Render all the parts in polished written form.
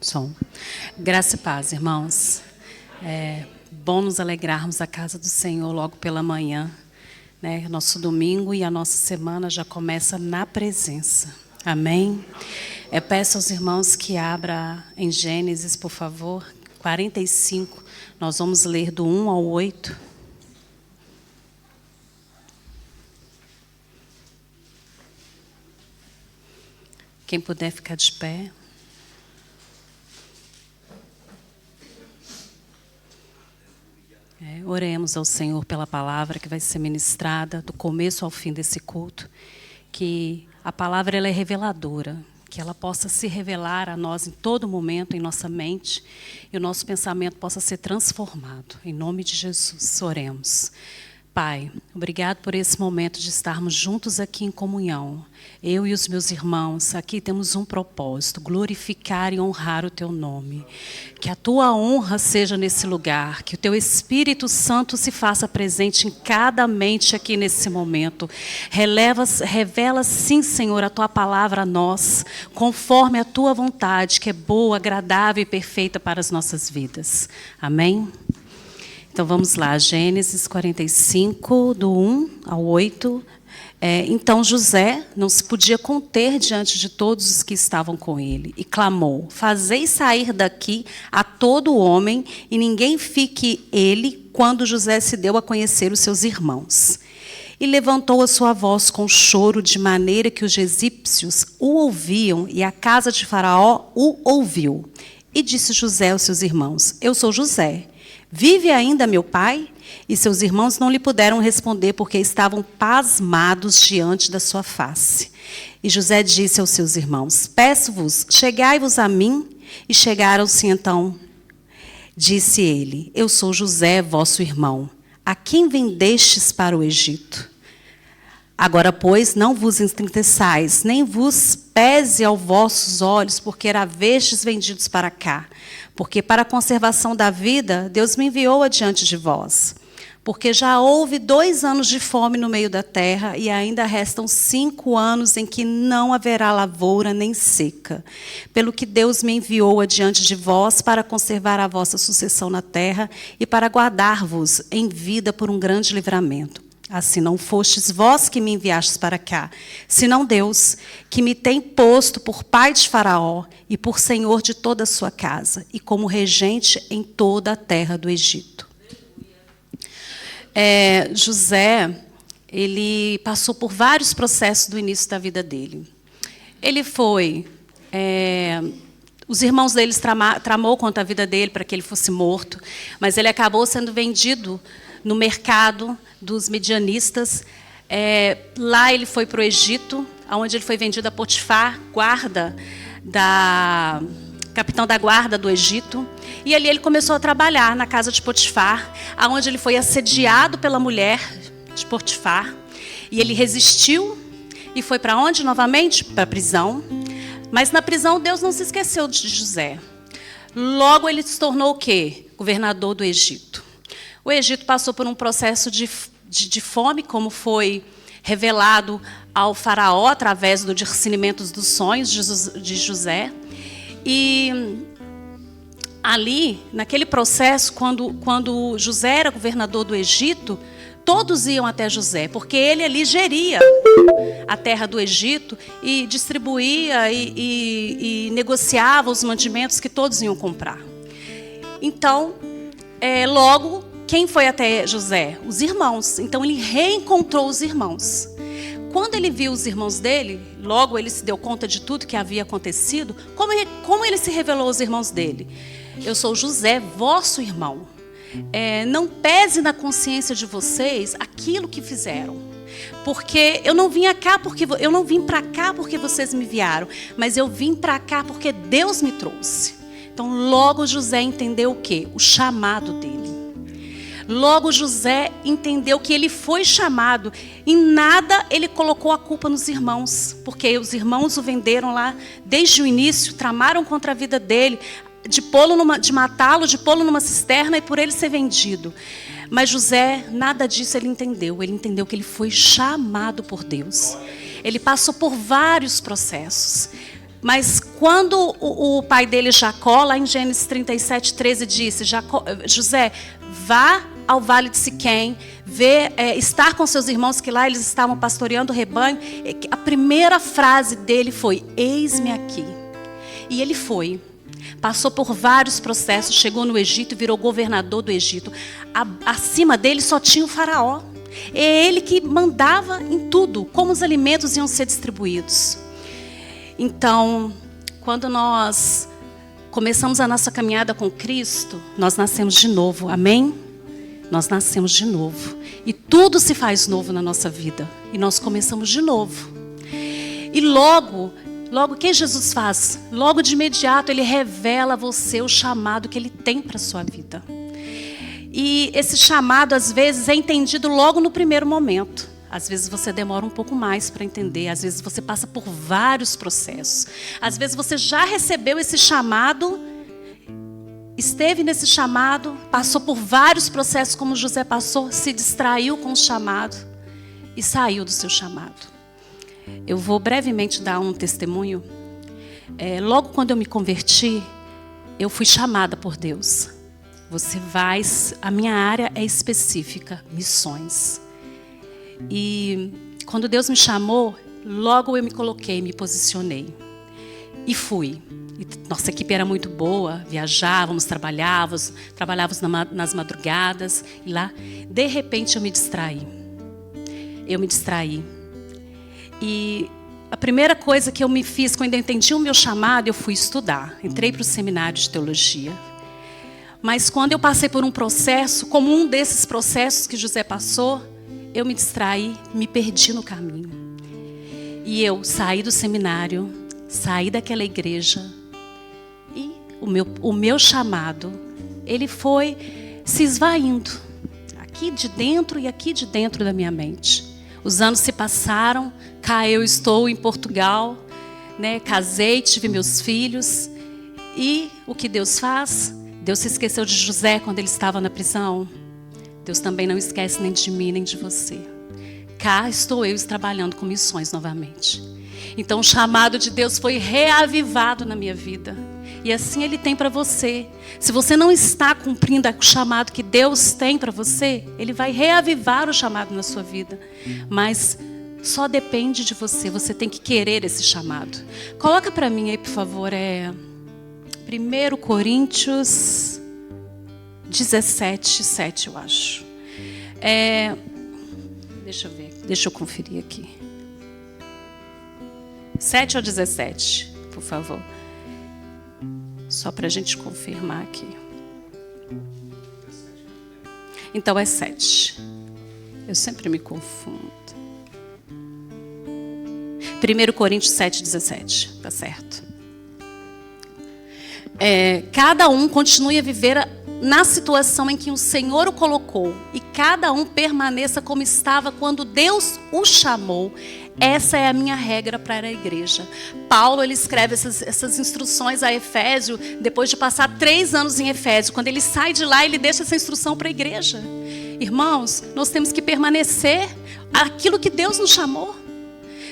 Som. Graça e paz, irmãos. É bom nos alegrarmos a casa do Senhor logo pela manhã, né? Nosso domingo e a nossa semana já começa na presença. Amém? Eu peço aos irmãos que abram em Gênesis, por favor, 45. Nós vamos ler do 1 ao 8. Quem puder ficar de pé. Oremos ao Senhor pela palavra que vai ser ministrada do começo ao fim desse culto, que a palavra ela é reveladora, que ela possa se revelar a nós em todo momento, em nossa mente, e o nosso pensamento possa ser transformado. Em nome de Jesus, oremos. Pai, obrigado por esse momento de estarmos juntos aqui em comunhão. Eu e os meus irmãos, aqui temos um propósito, glorificar e honrar o Teu nome. Que a Tua honra seja nesse lugar, que o Teu Espírito Santo se faça presente em cada mente aqui nesse momento. Revela sim, Senhor, a Tua palavra a nós, conforme a Tua vontade, que é boa, agradável e perfeita para as nossas vidas. Amém? Então vamos lá, Gênesis 45, do 1 ao 8. Então José não se podia conter diante de todos os que estavam com ele, e clamou: fazei sair daqui a todo homem, e ninguém fique ele, quando José se deu a conhecer os seus irmãos. E levantou a sua voz com choro, de maneira que os egípcios o ouviam, e a casa de Faraó o ouviu. E disse José aos seus irmãos: eu sou José. Vive ainda meu pai? E seus irmãos não lhe puderam responder, porque estavam pasmados diante da sua face. E José disse aos seus irmãos: peço-vos, chegai-vos a mim. E chegaram-se então. Disse ele: eu sou José, vosso irmão, a quem vendestes para o Egito. Agora, pois, não vos entristeçais, nem vos pese aos vossos olhos, porque havestes vendidos para cá. Porque para a conservação da vida, Deus me enviou adiante de vós. Porque já houve 2 anos de fome no meio da terra, e ainda restam 5 anos em que não haverá lavoura nem seca. Pelo que Deus me enviou adiante de vós para conservar a vossa sucessão na terra e para guardar-vos em vida por um grande livramento. Assim não fostes vós que me enviastes para cá, senão Deus, que me tem posto por pai de Faraó e por senhor de toda a sua casa, e como regente em toda a terra do Egito. José, ele passou por vários processos do início da vida dele. Ele foi... os irmãos deles tramou contra a vida dele para que ele fosse morto, mas ele acabou sendo vendido no mercado dos medianistas. Lá ele foi para o Egito, onde ele foi vendido a Potifar, capitão da guarda do Egito. E ali ele começou a trabalhar na casa de Potifar, onde ele foi assediado pela mulher de Potifar. E ele resistiu e foi para onde novamente? Para a prisão. Mas na prisão Deus não se esqueceu de José. Logo ele se tornou o quê? Governador do Egito. O Egito passou por um processo de fome, como foi revelado ao faraó através do discernimento dos sonhos de José. E ali, naquele processo, quando José era governador do Egito, todos iam até José, porque ele ali geria a terra do Egito e distribuía e negociava os mantimentos que todos iam comprar. Então, logo... quem foi até José? Os irmãos. Então ele reencontrou os irmãos. Quando ele viu os irmãos dele, logo ele se deu conta de tudo que havia acontecido. Como ele se revelou aos irmãos dele? Eu sou José, vosso irmão. Não pese na consciência de vocês aquilo que fizeram. Porque eu não vim para cá porque vocês me enviaram, mas eu vim para cá porque Deus me trouxe. Então logo José entendeu o quê? O chamado dele. Logo José entendeu que ele foi chamado. Em nada ele colocou a culpa nos irmãos, porque os irmãos o venderam lá desde o início, tramaram contra a vida dele, de matá-lo, de pô-lo numa cisterna e por ele ser vendido. Mas José, nada disso ele entendeu que ele foi chamado por Deus. Ele passou por vários processos. Mas quando o pai dele, Jacó, lá em Gênesis 37:13, disse: José, vá ao vale de Siquém, estar com seus irmãos, que lá eles estavam pastoreando o rebanho. A primeira frase dele foi: eis-me aqui. E ele foi. Passou por vários processos, chegou no Egito e virou governador do Egito. Acima dele só tinha o faraó. É ele que mandava em tudo, como os alimentos iam ser distribuídos. Então, quando nós começamos a nossa caminhada com Cristo, nós nascemos de novo, amém? Nós nascemos de novo. E tudo se faz novo na nossa vida. E nós começamos de novo. E logo, o que Jesus faz? Logo de imediato, Ele revela a você o chamado que Ele tem para a sua vida. E esse chamado, às vezes, é entendido logo no primeiro momento. Às vezes você demora um pouco mais para entender. Às vezes você passa por vários processos. Às vezes você já recebeu esse chamado, esteve nesse chamado, passou por vários processos como José passou, se distraiu com o chamado e saiu do seu chamado. Eu vou brevemente dar um testemunho. Logo quando eu me converti, eu fui chamada por Deus. A minha área é específica, missões. E quando Deus me chamou, logo eu me coloquei, me posicionei. E fui. E nossa equipe era muito boa, viajávamos, trabalhávamos nas madrugadas. E lá, de repente, eu me distraí. E a primeira coisa que eu me fiz, quando eu entendi o meu chamado, eu fui estudar. Entrei para o seminário de teologia. Mas quando eu passei por um processo, como um desses processos que José passou, eu me distraí, me perdi no caminho. E eu saí do seminário, saí daquela igreja. E o meu chamado, ele foi se esvaindo. Aqui de dentro e aqui de dentro da minha mente. Os anos se passaram, cá eu estou em Portugal, né? Casei, tive meus filhos. E o que Deus faz? Deus se esqueceu de José quando ele estava na prisão. Deus também não esquece nem de mim, nem de você. Cá estou eu trabalhando com missões novamente. Então o chamado de Deus foi reavivado na minha vida. E assim Ele tem para você. Se você não está cumprindo o chamado que Deus tem para você, Ele vai reavivar o chamado na sua vida. Mas só depende de você. Você tem que querer esse chamado. Coloca para mim aí, por favor, 1 Coríntios 17:7, eu acho. Deixa eu ver, deixa eu conferir aqui. 7 ou 17, por favor. Só para a gente confirmar aqui. Então é 7. Eu sempre me confundo. 1 Coríntios 7:17, tá certo. Cada um continue a viver na situação em que o Senhor o colocou. E cada um permaneça como estava quando Deus o chamou. Essa é a minha regra para a igreja. Paulo, ele escreve essas instruções a Efésio, depois de passar 3 anos em Efésio. Quando ele sai de lá, ele deixa essa instrução para a igreja. Irmãos, nós temos que permanecer aquilo que Deus nos chamou.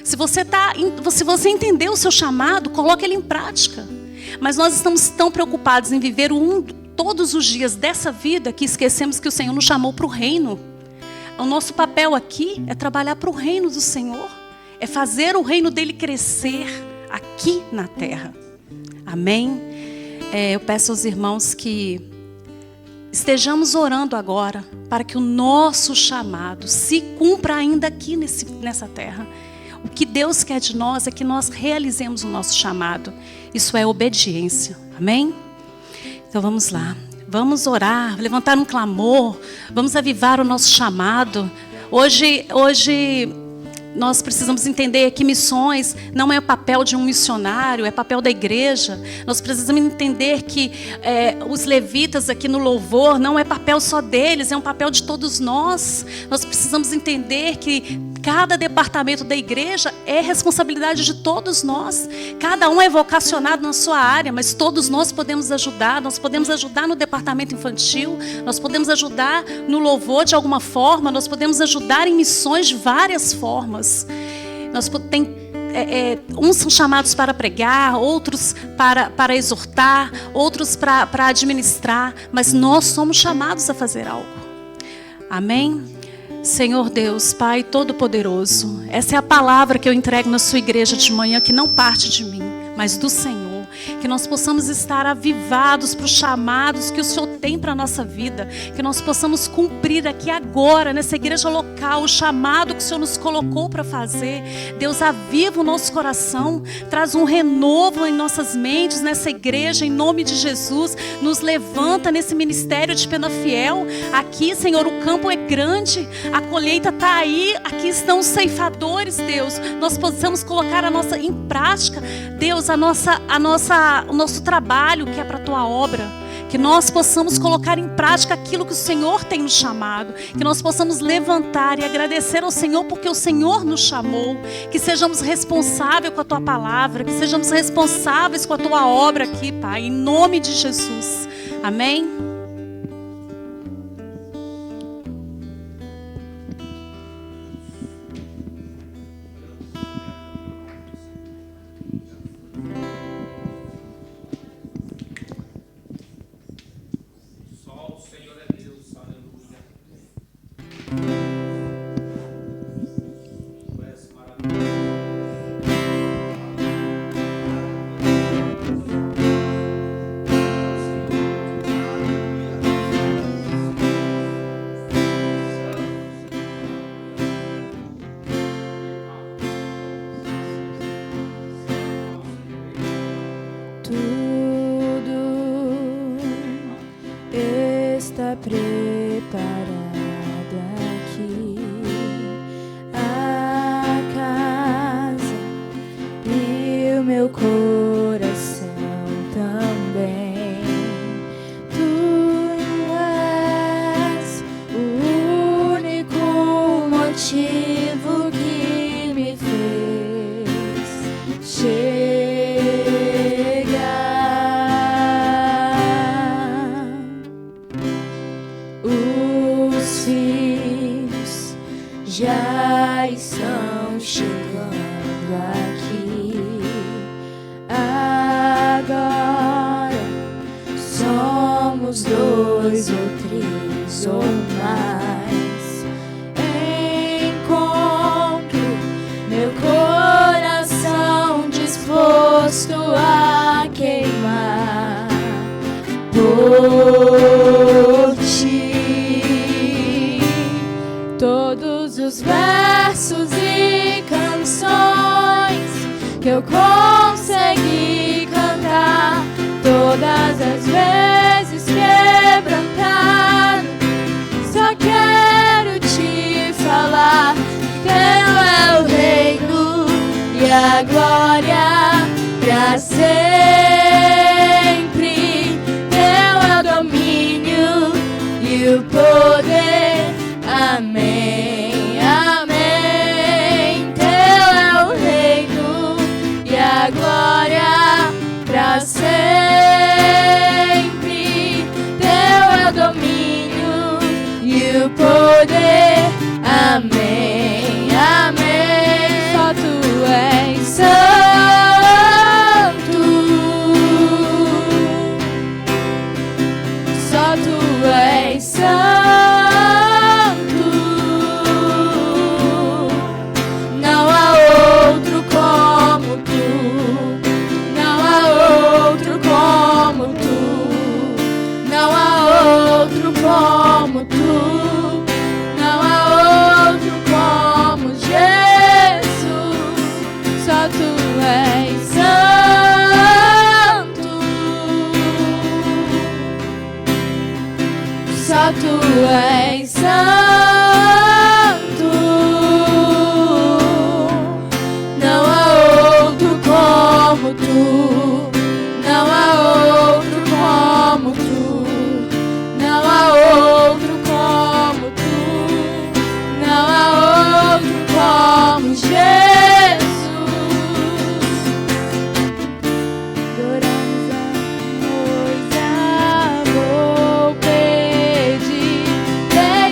Se você entendeu o seu chamado, coloque ele em prática. Mas nós estamos tão preocupados em viver todos os dias dessa vida que esquecemos que o Senhor nos chamou para o reino. O nosso papel aqui é trabalhar para o reino do Senhor. É fazer o reino dele crescer aqui na terra. Amém? Eu peço aos irmãos que estejamos orando agora para que o nosso chamado se cumpra ainda aqui nessa terra. O que Deus quer de nós é que nós realizemos o nosso chamado. Isso é obediência. Amém? Então vamos lá. Vamos orar, levantar um clamor. Vamos avivar o nosso chamado. Hoje nós precisamos entender que missões não é o papel de um missionário, é papel da igreja. Nós precisamos entender que os levitas aqui no louvor não é papel só deles, é um papel de todos nós. Nós precisamos entender que cada departamento da igreja é responsabilidade de todos nós. Cada um é vocacionado na sua área, mas todos nós podemos ajudar. Nós podemos ajudar no departamento infantil, nós podemos ajudar no louvor de alguma forma, nós podemos ajudar em missões de várias formas. uns são chamados para pregar, outros para exortar, outros para administrar, mas nós somos chamados a fazer algo. Amém? Senhor Deus, Pai Todo-Poderoso, essa é a palavra que eu entrego na sua igreja de manhã, que não parte de mim, mas do Senhor. Que nós possamos estar avivados para os chamados que o Senhor tem para a nossa vida. Que nós possamos cumprir aqui agora, nessa igreja local, o chamado que o Senhor nos colocou para fazer. Deus, aviva o nosso coração, traz um renovo em nossas mentes, nessa igreja, em nome de Jesus. Nos levanta nesse ministério de Penafiel. Aqui, Senhor, o campo é grande, a colheita está aí, aqui estão os ceifadores, Deus. Nós possamos colocar em prática, Deus, o nosso trabalho que é para a tua obra, que nós possamos colocar em prática aquilo que o Senhor tem nos chamado, que nós possamos levantar e agradecer ao Senhor porque o Senhor nos chamou, que sejamos responsáveis com a tua palavra, que sejamos responsáveis com a tua obra aqui, Pai, em nome de Jesus. Amém?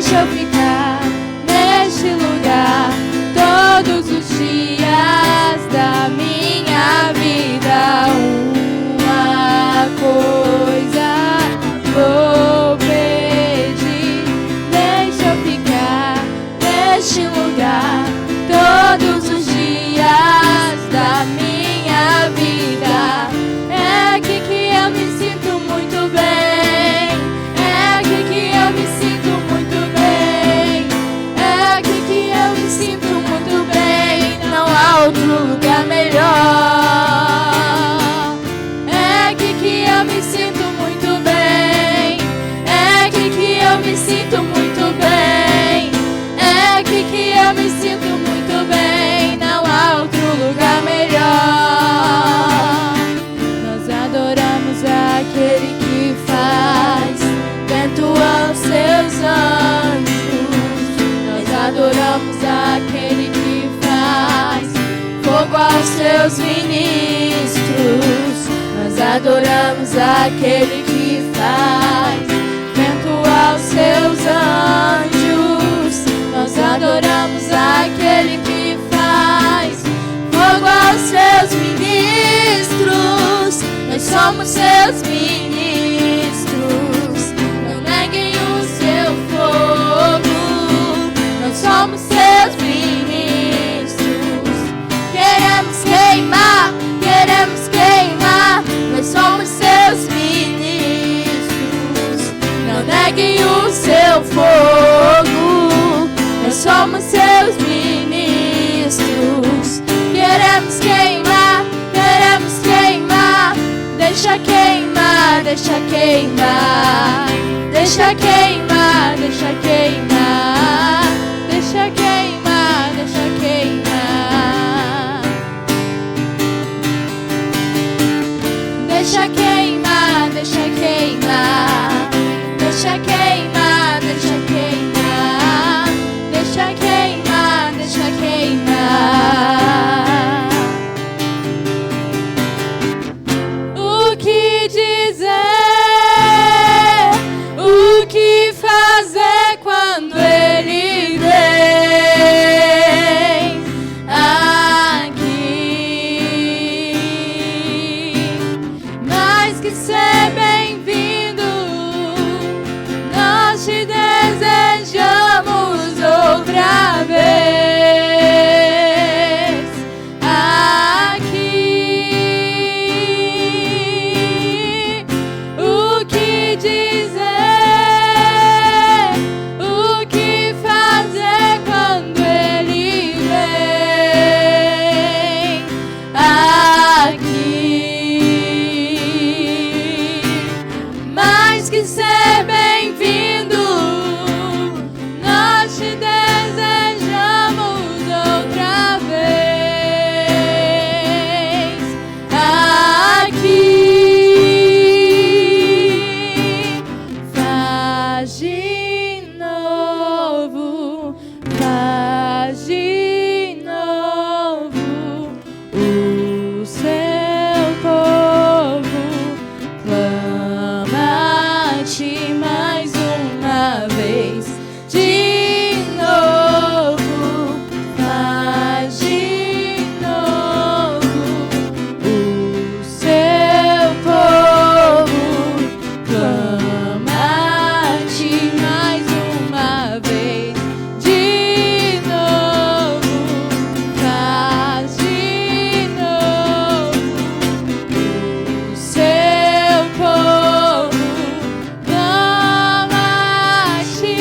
Deixa eu ficar seus ministros, nós adoramos aquele que faz vento aos seus anjos, nós adoramos aquele que faz fogo aos seus ministros, nós somos seus ministros, não neguem o seu fogo, nós somos seus ministros, queremos queimar, nós somos seus ministros, não neguem o seu fogo, nós somos seus ministros, queremos queimar, deixa queimar, deixa queimar, deixa queimar, deixa queimar, deixa queimar, deixa queimar, deixa queimar, deixa queimar, deixa queimar, deixa queimar, deixa queimar, deixa queimar. O que dizer, o que fazer quando ele vem aqui? Mais que ser bem-vindo, nós te desejamos outra vez aqui. O que dizer, o que fazer quando ele vem aqui? Mais que ser bem-vindo, nós te desejamos outra vez aqui. Faz de novo, faz de novo, o seu povo clama a ti mais uma vez. De novo, faz de novo, o seu povo clama a ti mais uma vez. De novo, faz de novo, o seu povo clama a ti.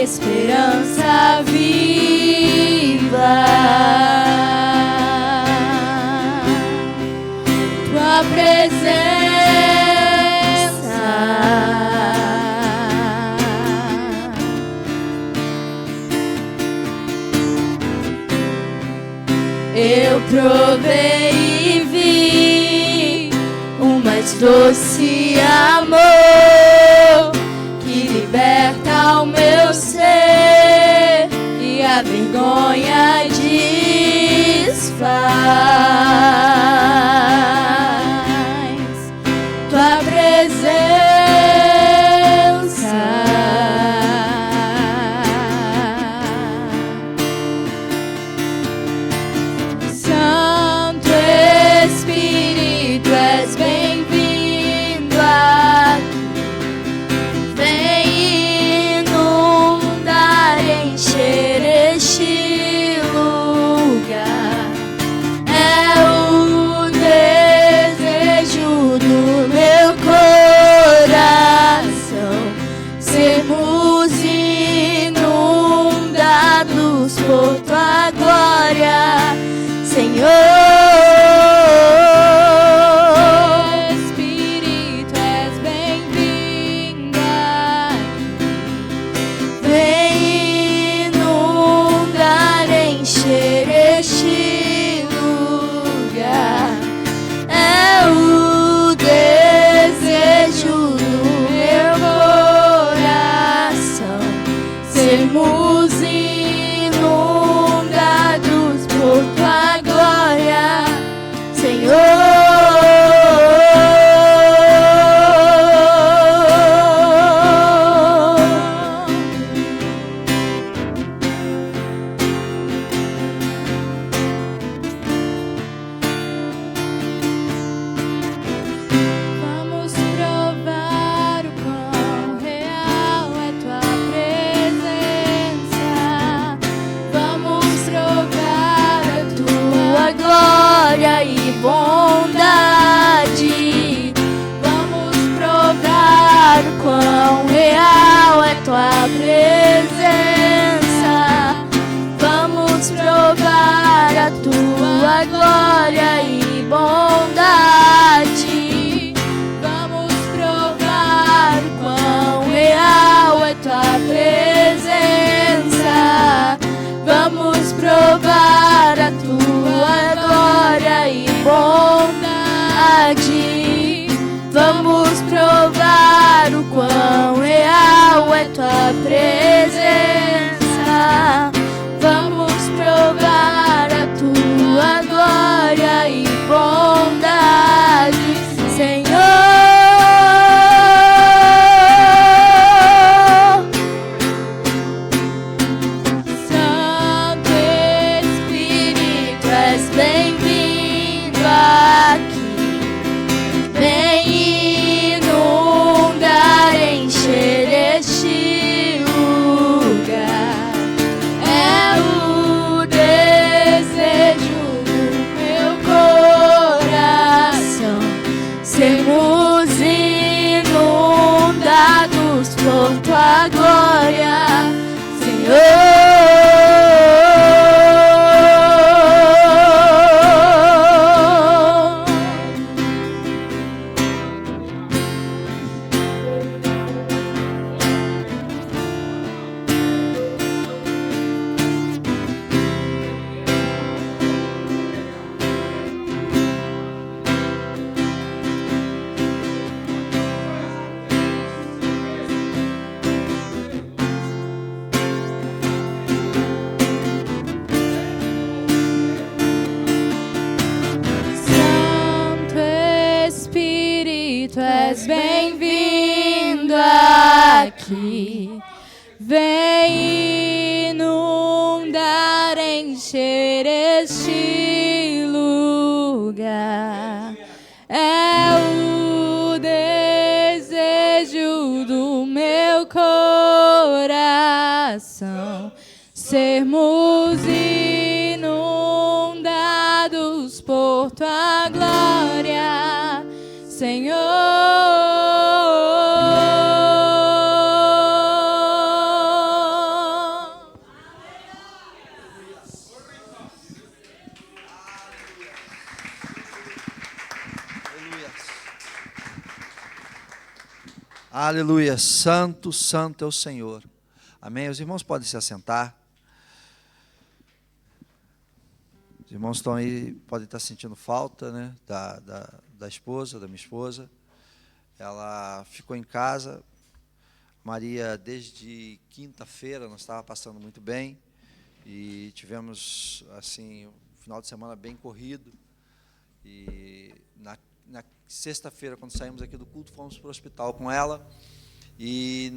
esperança viva. Tua presença eu provei e vi o mais doce amor que liberta o meu ser e a vergonha desfaz. Tua presença por tua glória, Senhor. Espírito, és bem-vindo aqui. Vem inundar, encher este lugar. É o desejo do meu coração sermos por tua glória, Senhor. Vamos provar o quão real é tua presença. Vamos provar tua glória e bondade. Vamos provar o quão real é tua presença. Vamos provar a tua glória e bondade. Vamos provar o quão real é tua presença. Vamos provar a tua glória e bondade. Vamos provar o quão real é tua presença. Vamos provar a tua glória e bondade, Senhor. Bem-vindo aqui, vem inundar, encher este lugar. É o desejo do meu coração sermos inundados por tua glória, Senhor. Tu és bem-vindo aqui, vem inundar, encher este lugar. É o desejo do meu coração sermos inundados por tua glória, Senhor. Aleluia, santo, santo é o Senhor. Amém? Os irmãos podem se assentar. Os irmãos estão aí, podem estar sentindo falta, né, da esposa, da minha esposa. Ela ficou em casa. Maria, desde quinta-feira, não estava passando muito bem. E tivemos, assim, um final de semana bem corrido. E na sexta-feira, quando saímos aqui do culto, fomos para o hospital com ela. E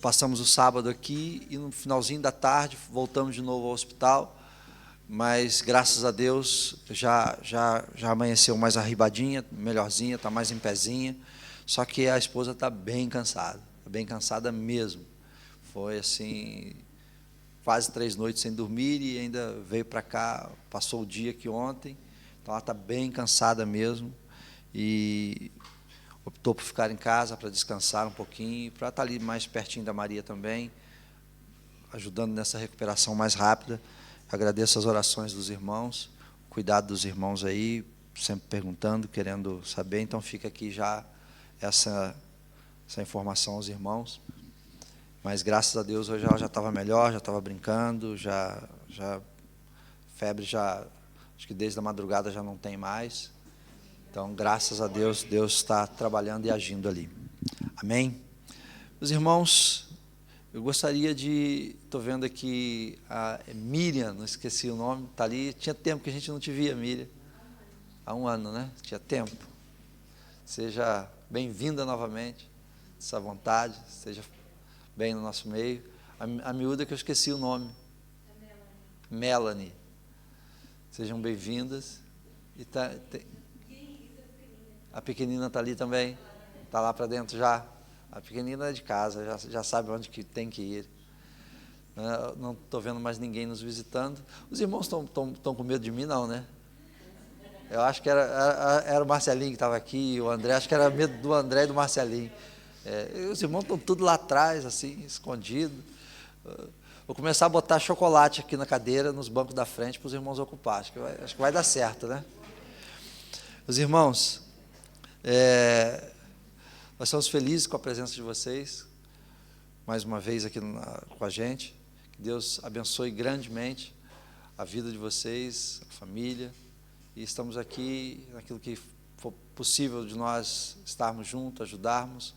passamos o sábado aqui e no finalzinho da tarde voltamos de novo ao hospital. Mas, graças a Deus, já amanheceu mais arribadinha, melhorzinha, está mais em pezinha. Só que a esposa está bem cansada mesmo. Foi assim, quase 3 noites sem dormir e ainda veio para cá, passou o dia aqui ontem. Então ela está bem cansada mesmo e optou por ficar em casa para descansar um pouquinho, para estar ali mais pertinho da Maria também, ajudando nessa recuperação mais rápida. Agradeço as orações dos irmãos, o cuidado dos irmãos aí, sempre perguntando, querendo saber. Então fica aqui já essa informação aos irmãos. Mas graças a Deus hoje ela já estava melhor, já estava brincando, já febre já, acho que desde a madrugada já não tem mais. Então, graças a Deus, Deus está trabalhando e agindo ali. Amém? Meus irmãos, eu gostaria de... Estou vendo aqui a Miriam, não esqueci o nome, está ali. Tinha tempo que a gente não te via, Miriam. Há 1 ano, né? Tinha tempo. Seja bem-vinda novamente, essa vontade, seja bem no nosso meio. A miúda que eu esqueci o nome. Melanie. Sejam bem-vindas. E a pequenina está ali também, está lá para dentro já. A pequenina é de casa, já sabe onde que tem que ir. Não estou vendo mais ninguém nos visitando. Os irmãos estão com medo de mim, não, né? Eu acho que era o Marcelinho que estava aqui, o André, acho que era medo do André e do Marcelinho. Os irmãos estão tudo lá atrás, assim, escondido. Vou começar a botar chocolate aqui na cadeira, nos bancos da frente, para os irmãos ocupar. Acho que vai dar certo, né? Os irmãos, nós estamos felizes com a presença de vocês, mais uma vez aqui com a gente. Que Deus abençoe grandemente a vida de vocês, a família. E estamos aqui naquilo que for possível de nós estarmos juntos, ajudarmos.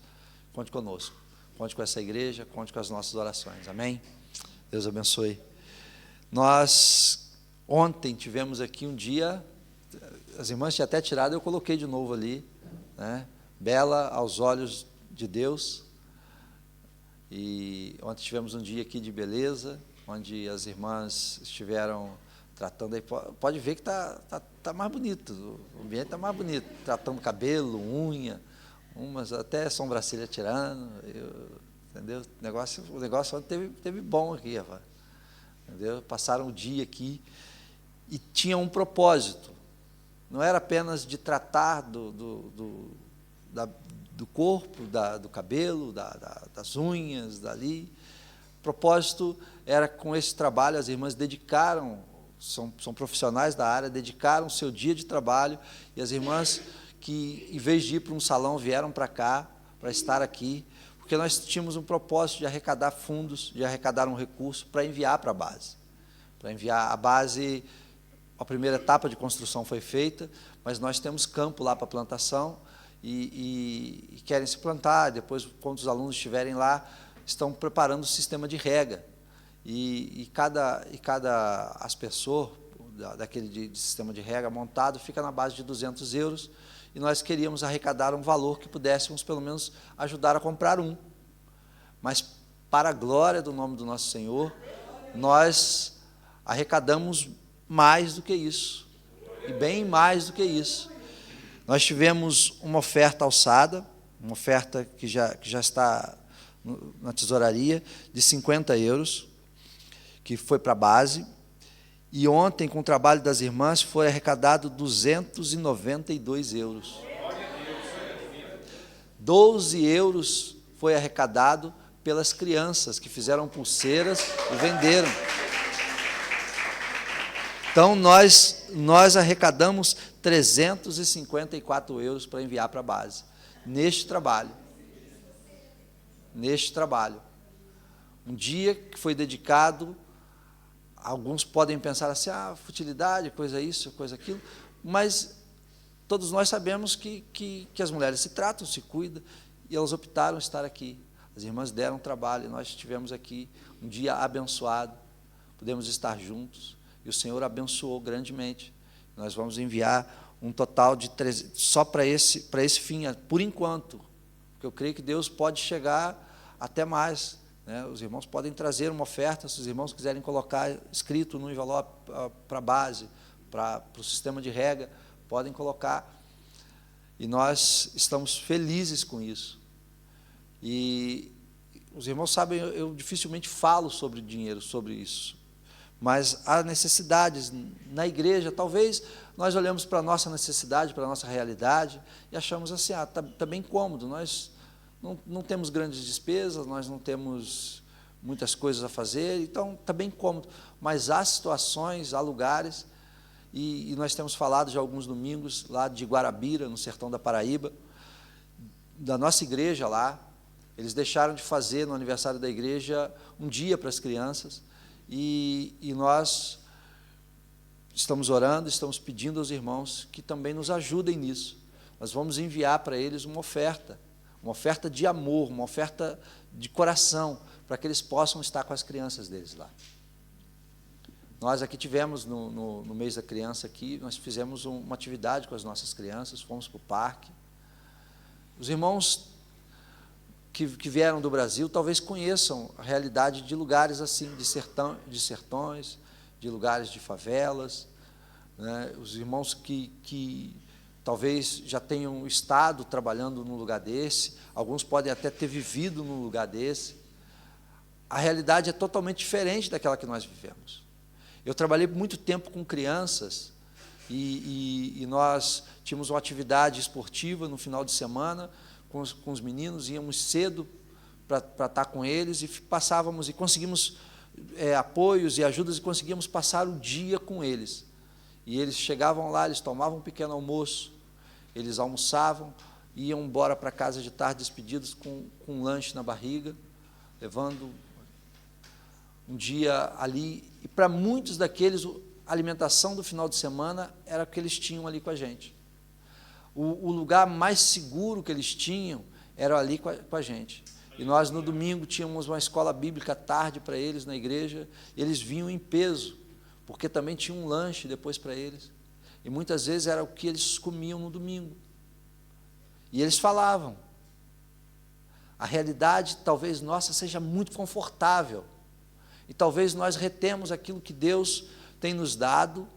Conte conosco, conte com essa igreja, conte com as nossas orações. Amém? Deus abençoe. Nós ontem tivemos aqui um dia, as irmãs tinham até tirado, eu coloquei de novo ali, né? Bela aos olhos de Deus. E ontem tivemos um dia aqui de beleza, onde as irmãs estiveram tratando, aí pode ver que tá mais bonito, o ambiente está mais bonito, tratando cabelo, unha, umas até sobrancelha tirando, entendeu? O negócio ontem teve bom aqui, rapaz, entendeu? Passaram o dia aqui e tinha um propósito, não era apenas de tratar do corpo, do cabelo, das unhas, dali. O propósito era, com esse trabalho, as irmãs dedicaram, são profissionais da área, dedicaram o seu dia de trabalho, e as irmãs que, em vez de ir para um salão, vieram para cá, para estar aqui, porque nós tínhamos um propósito de arrecadar fundos, de arrecadar um recurso para enviar para a base. Para enviar a base, a primeira etapa de construção foi feita, mas nós temos campo lá para plantação, e querem se plantar. Depois, quando os alunos estiverem lá, estão preparando o sistema de rega. E cada aspersor daquele de sistema de rega montado fica na base de 200 euros, e nós queríamos arrecadar um valor que pudéssemos, pelo menos, ajudar a comprar um. Mas, para a glória do nome do nosso Senhor, nós arrecadamos mais do que isso, e bem mais do que isso. Nós tivemos uma oferta alçada, uma oferta que já está na tesouraria, de 50 euros, que foi para a base, e ontem, com o trabalho das irmãs, foi arrecadado 292 euros. 12 euros foi arrecadado pelas crianças, que fizeram pulseiras e venderam. Então, nós arrecadamos 354 euros para enviar para a base. neste trabalho. Neste trabalho. Um dia que foi dedicado, alguns podem pensar assim, futilidade, coisa isso, coisa aquilo, mas todos nós sabemos que as mulheres se tratam, se cuidam, e elas optaram estar aqui. As irmãs deram trabalho, e nós estivemos aqui, um dia abençoado, pudemos estar juntos, e o Senhor abençoou grandemente. Nós vamos enviar um total de 13, só para esse fim, por enquanto, porque eu creio que Deus pode chegar até mais, né? Os irmãos podem trazer uma oferta, se os irmãos quiserem colocar escrito no envelope para a base, para o sistema de rega, podem colocar, e nós estamos felizes com isso. E os irmãos sabem, eu dificilmente falo sobre dinheiro, sobre isso, mas há necessidades na igreja. Talvez nós olhamos para a nossa necessidade, para a nossa realidade, e achamos assim, está bem cômodo, nós não temos grandes despesas, nós não temos muitas coisas a fazer, então está bem cômodo, mas há situações, há lugares, e nós temos falado já alguns domingos, lá de Guarabira, no sertão da Paraíba, da nossa igreja lá, eles deixaram de fazer no aniversário da igreja um dia para as crianças, e nós estamos orando, estamos pedindo aos irmãos que também nos ajudem nisso. Nós vamos enviar para eles uma oferta de amor, uma oferta de coração, para que eles possam estar com as crianças deles lá. Nós aqui tivemos, no mês da criança aqui, nós fizemos uma atividade com as nossas crianças, fomos para o parque. Os irmãos que vieram do Brasil talvez conheçam a realidade de lugares assim, de sertões, de lugares de favelas, né? Os irmãos que talvez já tenham estado trabalhando num lugar desse, alguns podem até ter vivido num lugar desse. A realidade é totalmente diferente daquela que nós vivemos. Eu trabalhei muito tempo com crianças e nós tínhamos uma atividade esportiva no final de semana com os meninos, íamos cedo para estar com eles e passávamos e conseguimos apoios e ajudas e conseguíamos passar o dia com eles. E eles chegavam lá, eles tomavam um pequeno almoço, eles almoçavam, iam embora para casa de tarde despedidos com um lanche na barriga, levando um dia ali. E para muitos daqueles, a alimentação do final de semana era o que eles tinham ali com a gente. O lugar mais seguro que eles tinham era ali com a gente. E nós, no domingo, tínhamos uma escola bíblica à tarde para eles na igreja, e eles vinham em peso, porque também tinha um lanche depois para eles. E muitas vezes era o que eles comiam no domingo. E eles falavam. A realidade, talvez nossa, seja muito confortável. E talvez nós retemos aquilo que Deus tem nos dado,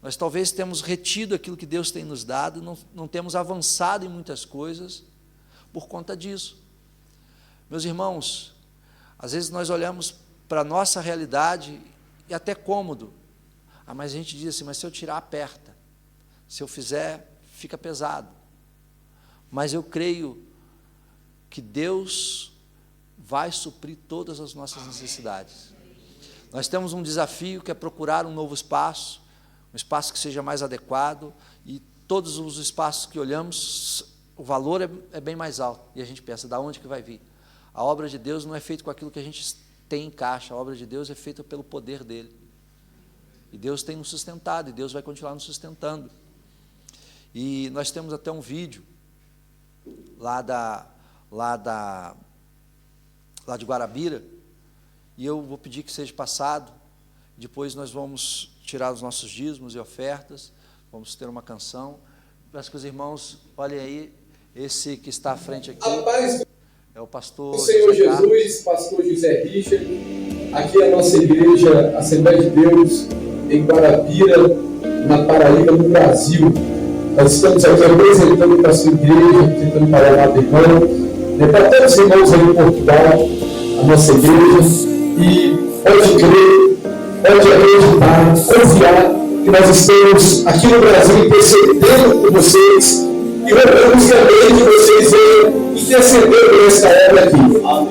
nós talvez temos retido aquilo que Deus tem nos dado, não temos avançado em muitas coisas por conta disso. Meus irmãos, às vezes nós olhamos para a nossa realidade e até cômodo. Mas a gente diz assim, mas se eu tirar, aperta. Se eu fizer, fica pesado. Mas eu creio que Deus vai suprir todas as nossas necessidades. Nós temos um desafio que é procurar um novo espaço, um espaço que seja mais adequado, e todos os espaços que olhamos, o valor é bem mais alto, e a gente pensa, da onde que vai vir? A obra de Deus não é feita com aquilo que a gente tem em caixa, a obra de Deus é feita pelo poder dEle, e Deus tem nos sustentado, e Deus vai continuar nos sustentando. E nós temos até um vídeo, lá de Guarabira, e eu vou pedir que seja passado, depois nós vamos tirar os nossos dízimos e ofertas, vamos ter uma canção. Peço que os irmãos olhem aí, esse que está à frente aqui, é o pastor... O Senhor Jesus, pastor José Richard, aqui é a nossa igreja, Assembleia de Deus, em Guarabira, na Paraíba, no Brasil. Nós estamos aqui representando para a sua igreja, representando para o lado irmão, para todos os irmãos aí em Portugal, a nossa igreja, e pode crer, pode acreditar, confiar que nós estamos aqui no Brasil intercedendo por vocês e rogamos também que vocês venham interceder por essa obra aqui.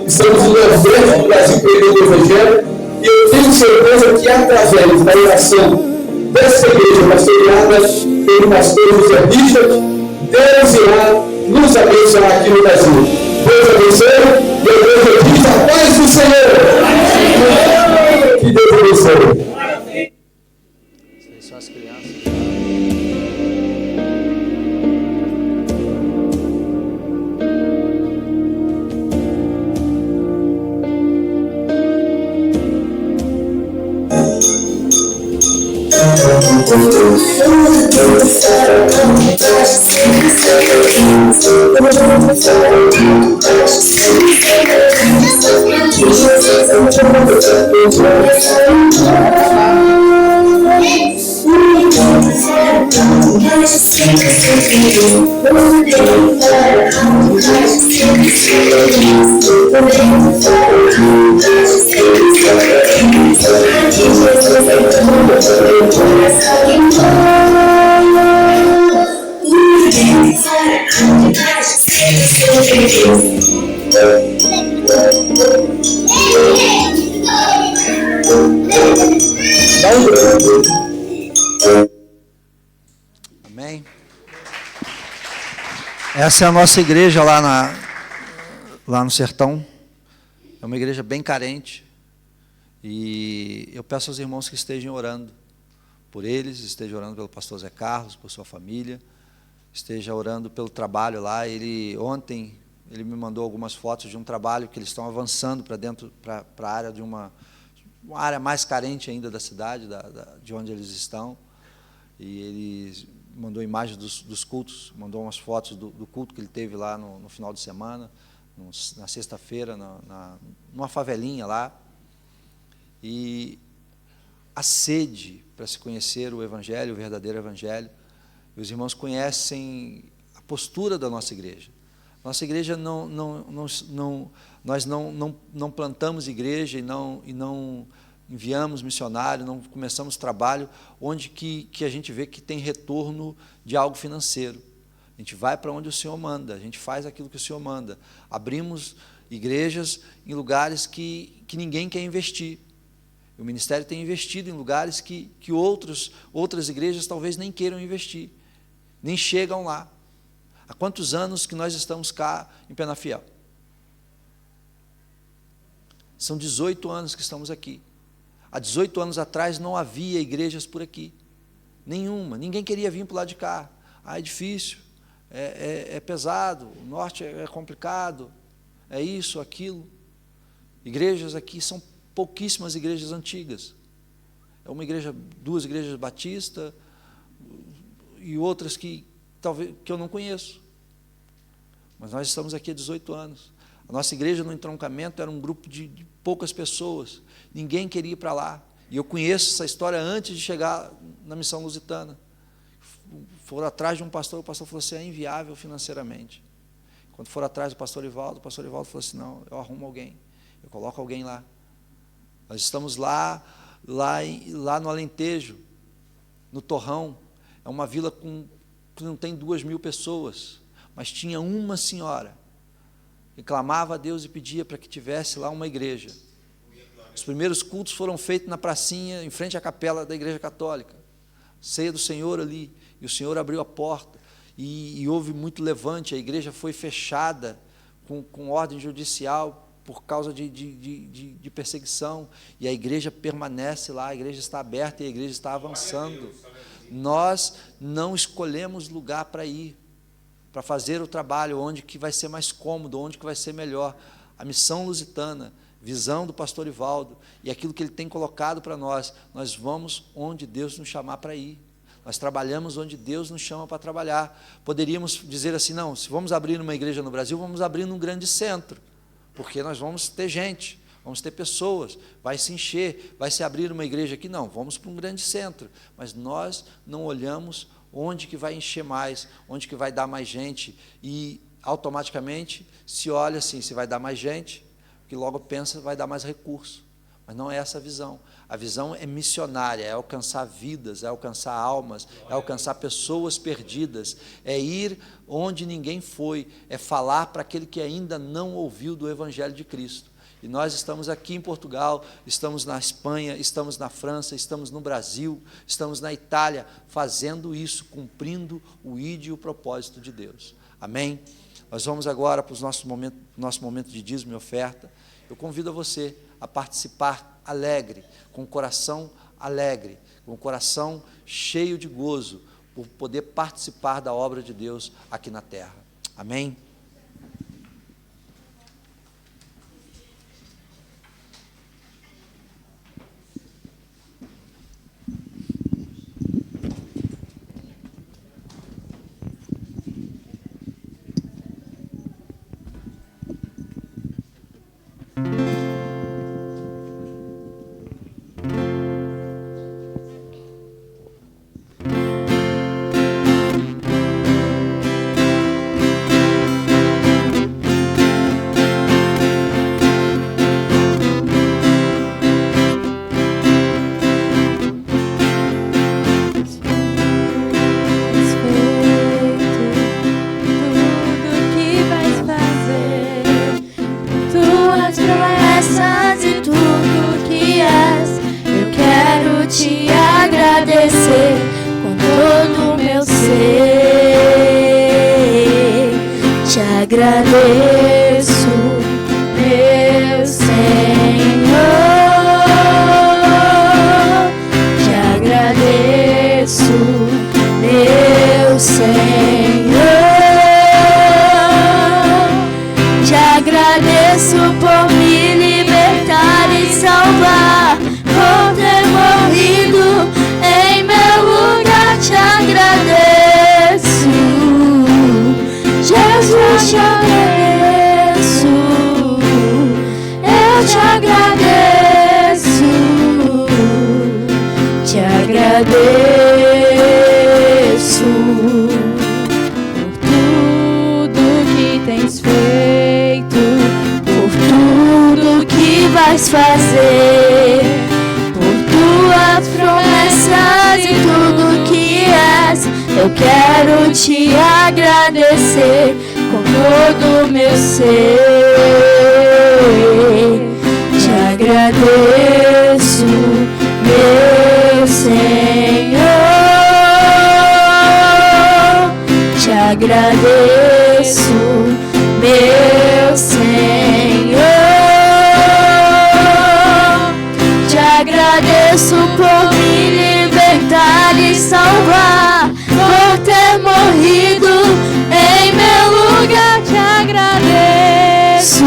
Estamos no Nordeste do Brasil pregando o Evangelho e eu tenho certeza que através da oração dessa igreja pastoreada pelo pastor José Richard, Deus irá nos abençoar aqui no Brasil. Deus abençoe e a igreja diz a paz do Senhor. Que Deus abençoe. Essas são as crianças. Amém. Essa é a nossa igreja lá no sertão. É uma igreja bem carente. E eu peço aos irmãos que estejam orando por eles, estejam orando pelo pastor Zé Carlos, por sua família, esteja orando pelo trabalho lá. Ontem ele me mandou algumas fotos de um trabalho que eles estão avançando para dentro, para a área de uma área mais carente ainda da cidade, de onde eles estão. E ele mandou imagens dos cultos, mandou umas fotos do culto que ele teve lá no final de semana, na sexta-feira, numa favelinha lá. E a sede para se conhecer o Evangelho, o verdadeiro Evangelho. E os irmãos conhecem a postura da nossa igreja. Nossa igreja nós não plantamos igreja e não enviamos missionário, não começamos trabalho onde que a gente vê que tem retorno de algo financeiro. A gente vai para onde o Senhor manda, a gente faz aquilo que o Senhor manda. Abrimos igrejas em lugares que ninguém quer investir. O ministério tem investido em lugares que outras igrejas talvez nem queiram investir, nem chegam lá. Há quantos anos que nós estamos cá em Penafiel? São 18 anos que estamos aqui. Há 18 anos atrás não havia igrejas por aqui. Nenhuma. Ninguém queria vir para o lado de cá. É difícil, é pesado, o norte é complicado, é isso, aquilo. Igrejas aqui são pouquíssimas igrejas antigas. É uma igreja, 2 igrejas batistas e outras que talvez que eu não conheço. Mas nós estamos aqui há 18 anos. A nossa igreja no entroncamento era um grupo de poucas pessoas. Ninguém queria ir para lá. E eu conheço essa história antes de chegar na missão lusitana. Foram atrás de um pastor, o pastor falou assim, é inviável financeiramente. Quando foram atrás do pastor Ivaldo, o pastor Ivaldo falou assim, não, eu arrumo alguém, eu coloco alguém lá. Nós estamos lá no Alentejo, no Torrão. É uma vila que não tem 2.000 pessoas, mas tinha uma senhora que clamava a Deus e pedia para que tivesse lá uma igreja. Os primeiros cultos foram feitos na pracinha, em frente à capela da Igreja Católica. Ceia do Senhor ali, e o Senhor abriu a porta, e houve muito levante. A igreja foi fechada com ordem judicial, por causa de perseguição, e a igreja permanece lá, a igreja está aberta e a igreja está avançando. Nós não escolhemos lugar para ir, para fazer o trabalho, onde que vai ser mais cômodo, onde que vai ser melhor. A missão lusitana, visão do pastor Ivaldo, e aquilo que ele tem colocado para nós vamos onde Deus nos chamar para ir. Nós trabalhamos onde Deus nos chama para trabalhar. Poderíamos dizer assim, não, se vamos abrir uma igreja no Brasil, vamos abrir num grande centro, porque nós vamos ter gente, vamos ter pessoas, vai se encher, vai se abrir uma igreja aqui, não, vamos para um grande centro, mas nós não olhamos onde que vai encher mais, onde que vai dar mais gente, e automaticamente se olha assim, se vai dar mais gente, que logo pensa vai dar mais recurso, mas não é essa a visão. A visão é missionária, é alcançar vidas, é alcançar almas, é alcançar pessoas perdidas, é ir onde ninguém foi, é falar para aquele que ainda não ouviu do Evangelho de Cristo. E nós estamos aqui em Portugal, estamos na Espanha, estamos na França, estamos no Brasil, estamos na Itália, fazendo isso, cumprindo o ídolo e o propósito de Deus. Amém? Nós vamos agora para o nosso momento de dízimo e oferta. Eu convido a você a participar alegre, com o coração alegre, com o coração cheio de gozo, por poder participar da obra de Deus aqui na terra. Amém? Agradeço, meu Senhor, te agradeço, meu Senhor, te agradeço por me libertar e salvar, por ter morrido em meu lugar, te agradeço, Jesus, te agradeço, eu te agradeço, te agradeço por tudo que tens feito, por tudo que vais fazer, por tuas promessas e tudo que és. Eu quero te agradecer com todo o meu ser. Te agradeço, meu Senhor. Te agradeço, meu Senhor. Te agradeço por me libertar e salvar, por ter morrido em meu lugar, te agradeço,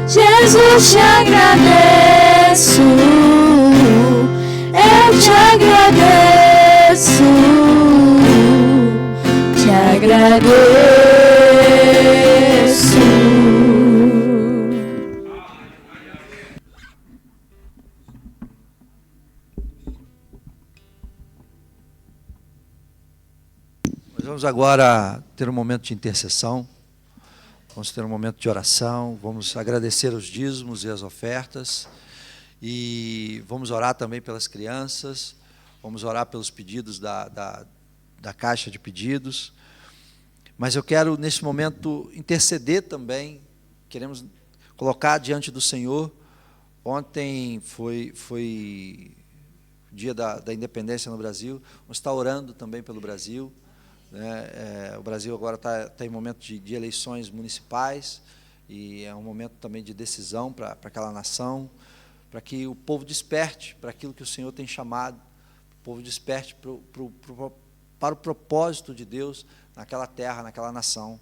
Jesus, te agradeço, eu te agradeço, te agradeço. Vamos agora ter um momento de intercessão, vamos ter um momento de oração, vamos agradecer os dízimos e as ofertas, e vamos orar também pelas crianças, vamos orar pelos pedidos da caixa de pedidos, mas eu quero nesse momento interceder também, queremos colocar diante do Senhor. Ontem foi o dia da independência no Brasil, vamos estar orando também pelo Brasil. O Brasil agora está em momento de eleições municipais, e é um momento também de decisão para aquela nação, para que o povo desperte para aquilo que o Senhor tem chamado, o povo desperte para o propósito de Deus naquela terra, naquela nação.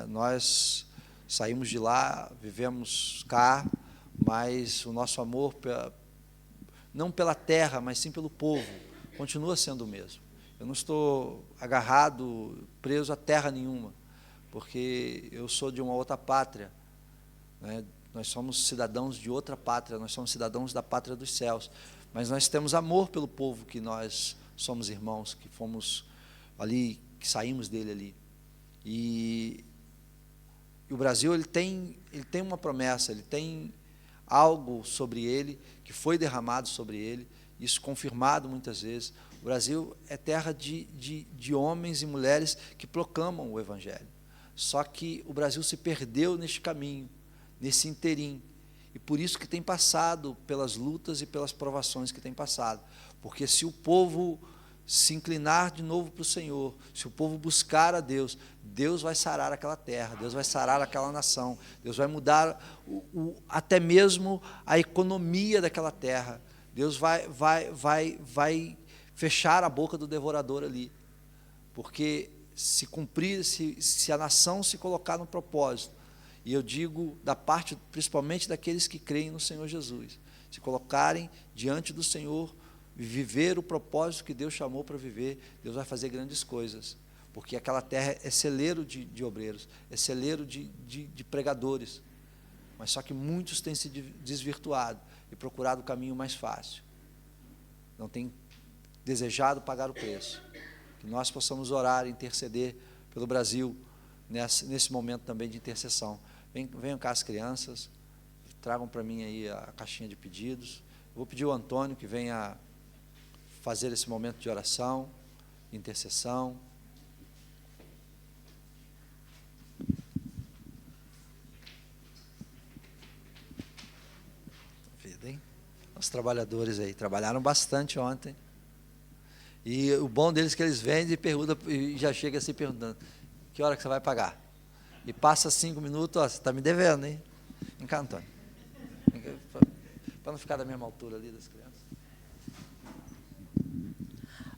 Nós saímos de lá, vivemos cá, mas o nosso amor, não pela terra, mas sim pelo povo, continua sendo o mesmo. Eu não estou agarrado, preso a terra nenhuma, porque eu sou de uma outra pátria. Nós somos cidadãos de outra pátria, nós somos cidadãos da pátria dos céus. Mas nós temos amor pelo povo que nós somos irmãos, que fomos ali, que saímos dele ali. E o Brasil ele tem uma promessa, ele tem algo sobre ele, que foi derramado sobre ele, isso confirmado muitas vezes. O Brasil é terra de homens e mulheres que proclamam o Evangelho. Só que o Brasil se perdeu neste caminho, nesse interim. E por isso que tem passado pelas lutas e pelas provações que tem passado. Porque se o povo se inclinar de novo para o Senhor, se o povo buscar a Deus, Deus vai sarar aquela terra, Deus vai sarar aquela nação, Deus vai mudar até mesmo a economia daquela terra, Deus vai fechar a boca do devorador ali, porque se cumprir, se a nação se colocar no propósito, e eu digo da parte principalmente daqueles que creem no Senhor Jesus, se colocarem diante do Senhor, viver o propósito que Deus chamou para viver, Deus vai fazer grandes coisas, porque aquela terra é celeiro de obreiros, é celeiro de pregadores, mas só que muitos têm se desvirtuado e procurado o caminho mais fácil, não têm desejado pagar o preço. Que nós possamos orar e interceder pelo Brasil nesse momento também de intercessão. Venham cá as crianças, tragam para mim aí a caixinha de pedidos. Eu vou pedir ao Antônio que venha fazer esse momento de oração, de intercessão. Vida, hein? Os trabalhadores aí trabalharam bastante ontem. E o bom deles é que eles vendem e perguntam, e já chega assim perguntando, que hora que você vai pagar? E passa 5 minutos, ó, você está me devendo, hein? Vem cá, Antônio. Para não ficar da mesma altura ali das crianças.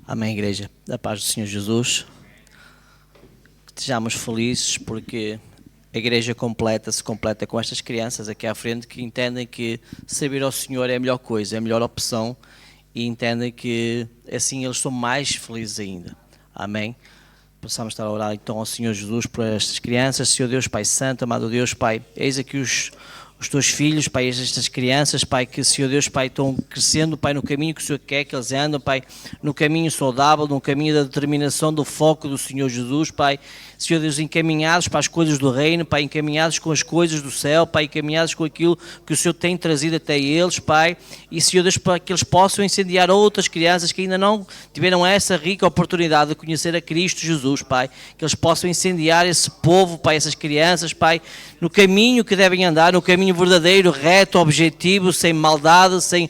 Amém, igreja. Da paz do Senhor Jesus. Que estejamos felizes porque a igreja se completa com estas crianças aqui à frente que entendem que servir ao Senhor é a melhor coisa, é a melhor opção. E entendem que assim eles são mais felizes ainda. Amém? Possamos estar a orar então ao Senhor Jesus por estas crianças. Senhor Deus, Pai Santo, amado Deus, Pai, eis aqui os teus filhos, Pai, estas crianças, Pai, que, Senhor Deus, Pai, estão crescendo, Pai, no caminho que o Senhor quer que eles andem, Pai, no caminho saudável, no caminho da determinação, do foco do Senhor Jesus, Pai, Senhor Deus, encaminhados para as coisas do reino, Pai, encaminhados com as coisas do céu, Pai, encaminhados com aquilo que o Senhor tem trazido até eles, Pai, e, Senhor Deus, para que eles possam incendiar outras crianças que ainda não tiveram essa rica oportunidade de conhecer a Cristo Jesus, Pai, que eles possam incendiar esse povo, Pai, essas crianças, Pai, no caminho que devem andar, no caminho verdadeiro, reto, objetivo, sem maldade, sem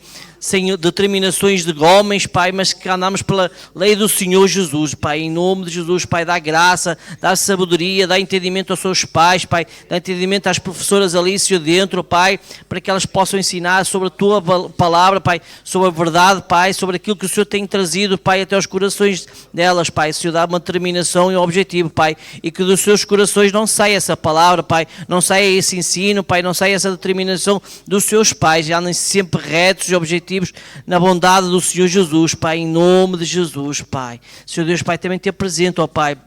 determinações de homens, Pai, mas que andamos pela lei do Senhor Jesus, Pai, em nome de Jesus, Pai, dá graça, dá sabedoria, dá entendimento aos seus pais, Pai, dá entendimento às professoras ali, Senhor, dentro, Pai, para que elas possam ensinar sobre a Tua palavra, Pai, sobre a verdade, Pai, sobre aquilo que o Senhor tem trazido, Pai, até os corações delas, Pai, Senhor, dá uma determinação e um objetivo, Pai, e que dos seus corações não saia essa palavra, Pai, não saia esse ensino, Pai, não saia essa determinação dos seus pais, e andem sempre retos e objetivos na bondade do Senhor Jesus, Pai, em nome de Jesus, Pai. Senhor Deus, Pai, também te apresento, ó Pai,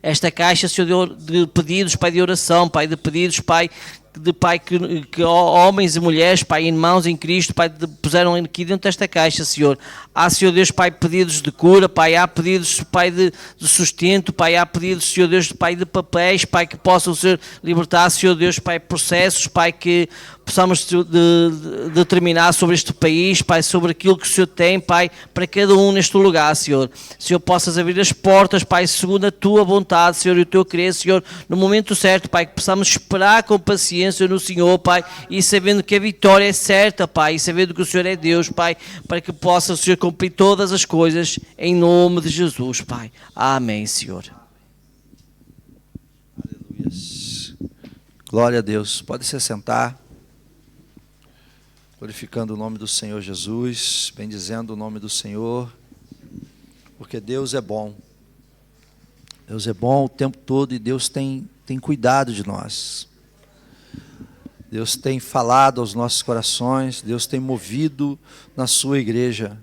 esta caixa, Senhor, de pedidos, Pai, de oração, Pai, de pedidos, Pai, que homens e mulheres, Pai, irmãos em Cristo, Pai, puseram aqui dentro desta caixa, Senhor. Há, Senhor Deus, Pai, pedidos de cura, Pai, há pedidos, Pai, de sustento, Pai, há pedidos, Senhor Deus, Pai, de papéis, Pai, que possam ser libertados, Senhor Deus, Pai, processos, Pai, que possamos determinar sobre este país, Pai, sobre aquilo que o Senhor tem, Pai, para cada um neste lugar, Senhor. Senhor, possas abrir as portas, Pai, segundo a Tua vontade, Senhor, e o Teu querer, Senhor, no momento certo, Pai, que possamos esperar com paciência no Senhor, Pai, e sabendo que a vitória é certa, Pai, e sabendo que o Senhor é Deus, Pai, para que possa o Senhor cumprir todas as coisas, em nome de Jesus, Pai. Amém, Senhor. Aleluia. Glória a Deus. Pode se sentar. Glorificando o nome do Senhor Jesus, bendizendo o nome do Senhor, porque Deus é bom. Deus é bom o tempo todo e Deus tem cuidado de nós. Deus tem falado aos nossos corações, Deus tem movido na sua igreja.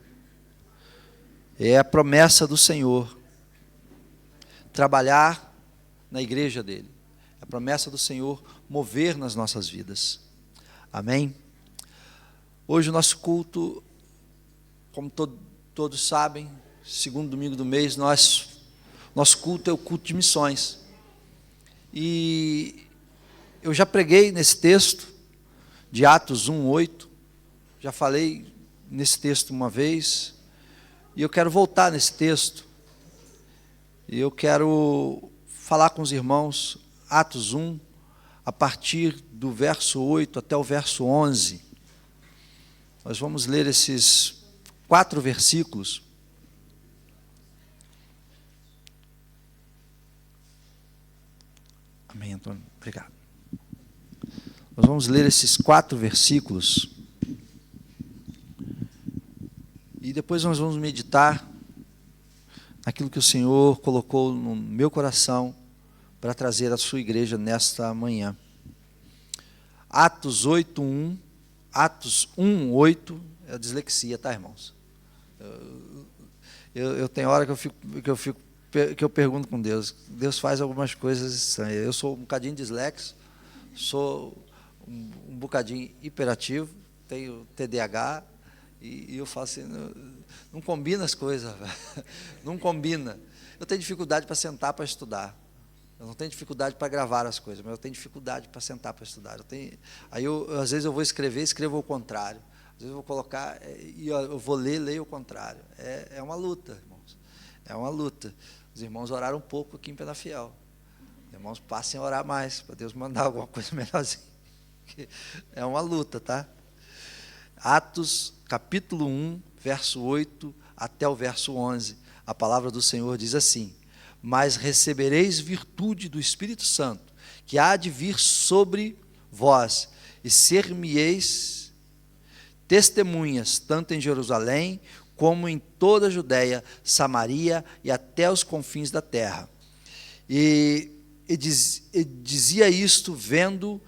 É a promessa do Senhor, trabalhar na igreja dele. É a promessa do Senhor mover nas nossas vidas. Amém? Hoje o nosso culto, como todos sabem, segundo domingo do mês, nosso culto é o culto de missões. E eu já preguei nesse texto de Atos 1:8, já falei nesse texto uma vez, e eu quero voltar nesse texto, e eu quero falar com os irmãos, Atos 1, a partir do verso 8 até o verso 11, nós vamos ler esses 4 versículos, Amém, Antônio. Obrigado. Nós vamos ler esses 4 versículos e depois nós vamos meditar naquilo que o Senhor colocou no meu coração para trazer à sua igreja nesta manhã. Atos 8:1, Atos 1:8, é a dislexia, tá, irmãos? Eu tenho hora que eu pergunto com Deus. Deus faz algumas coisas estranhas. Eu sou um bocadinho dislexo, sou um bocadinho hiperativo, tenho TDAH, e eu falo assim, não combina as coisas, não combina. Eu tenho dificuldade para sentar para estudar. Eu não tenho dificuldade para gravar as coisas, mas eu tenho dificuldade para sentar para estudar. Às vezes eu vou escrever, escrevo ao contrário. Às vezes eu vou colocar e eu vou leio ao contrário. É uma luta, irmãos. É uma luta. Os irmãos oraram um pouco aqui em Penafiel. Os irmãos passem a orar mais, para Deus mandar alguma coisa melhorzinha. É uma luta, tá? Atos, capítulo 1, verso 8 até o verso 11. A palavra do Senhor diz assim: mas recebereis virtude do Espírito Santo, que há de vir sobre vós, e ser-me-eis testemunhas, tanto em Jerusalém, como em toda a Judéia, Samaria e até os confins da terra. E dizia isto, vendo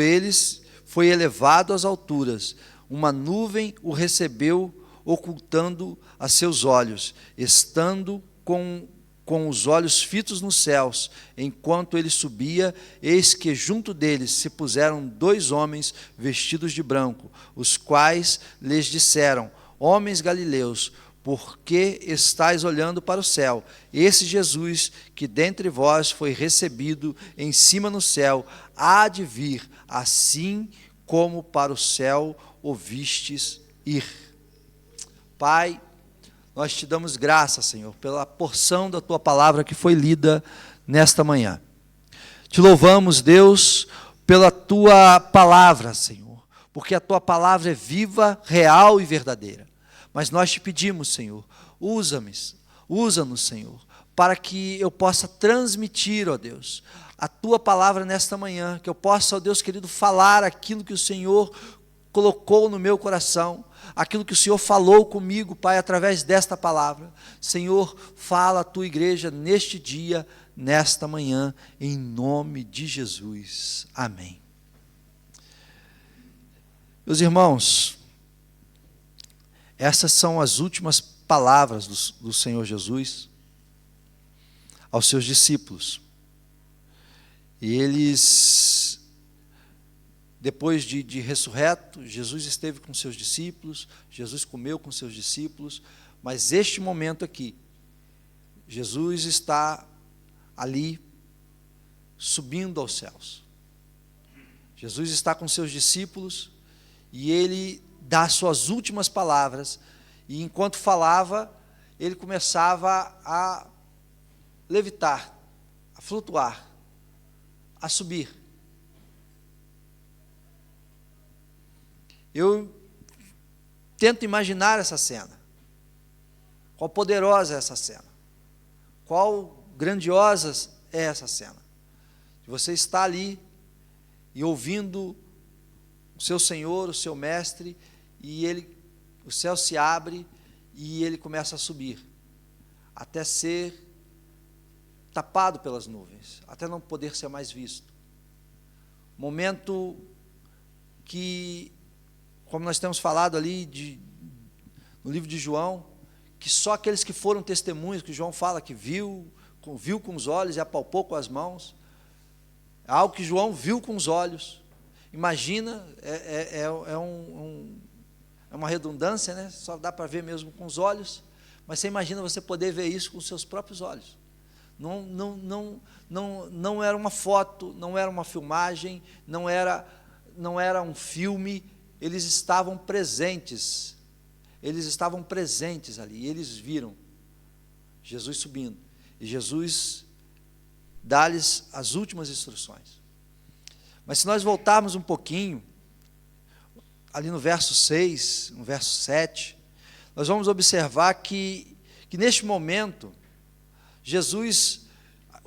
eles, foi elevado às alturas, uma nuvem o recebeu, ocultando a seus olhos, estando com os olhos fitos nos céus. Enquanto ele subia, eis que junto deles se puseram 2 homens vestidos de branco, os quais lhes disseram: homens galileus, por que estáis olhando para o céu? Esse Jesus, que dentre vós foi recebido em cima no céu, há de vir, assim como para o céu o vistes ir. Pai, nós te damos graça, Senhor, pela porção da Tua palavra que foi lida nesta manhã. Te louvamos, Deus, pela Tua palavra, Senhor, porque a Tua palavra é viva, real e verdadeira. Mas nós te pedimos, Senhor, usa-nos, Senhor, para que eu possa transmitir, ó Deus, a Tua palavra nesta manhã, que eu possa, ó Deus querido, falar aquilo que o Senhor colocou no meu coração, aquilo que o Senhor falou comigo, Pai, através desta palavra. Senhor, fala a Tua igreja neste dia, nesta manhã, em nome de Jesus. Amém. Meus irmãos, essas são as últimas palavras do Senhor Jesus aos seus discípulos. E eles, depois de ressurreto, Jesus esteve com seus discípulos, Jesus comeu com seus discípulos, mas este momento aqui, Jesus está ali, subindo aos céus. Jesus está com seus discípulos e ele dá suas últimas palavras, e enquanto falava, ele começava a levitar, a flutuar, a subir. Eu tento imaginar essa cena. Qual poderosa é essa cena? Qual grandiosa é essa cena? Você está ali e ouvindo o seu Senhor, o seu Mestre, e o céu se abre e ele começa a subir, até ser tapado pelas nuvens, até não poder ser mais visto. Momento que, como nós temos falado ali no livro de João, que só aqueles que foram testemunhas, que João fala que viu com os olhos e apalpou com as mãos, é algo que João viu com os olhos. Imagina, é uma redundância, né? Só dá para ver mesmo com os olhos, mas você imagina você poder ver isso com os seus próprios olhos. Não era uma foto, não era uma filmagem, não era um filme, eles estavam presentes ali, eles viram Jesus subindo, e Jesus dá-lhes as últimas instruções. Mas se nós voltarmos um pouquinho, ali no verso 6, no verso 7, nós vamos observar que neste momento, Jesus,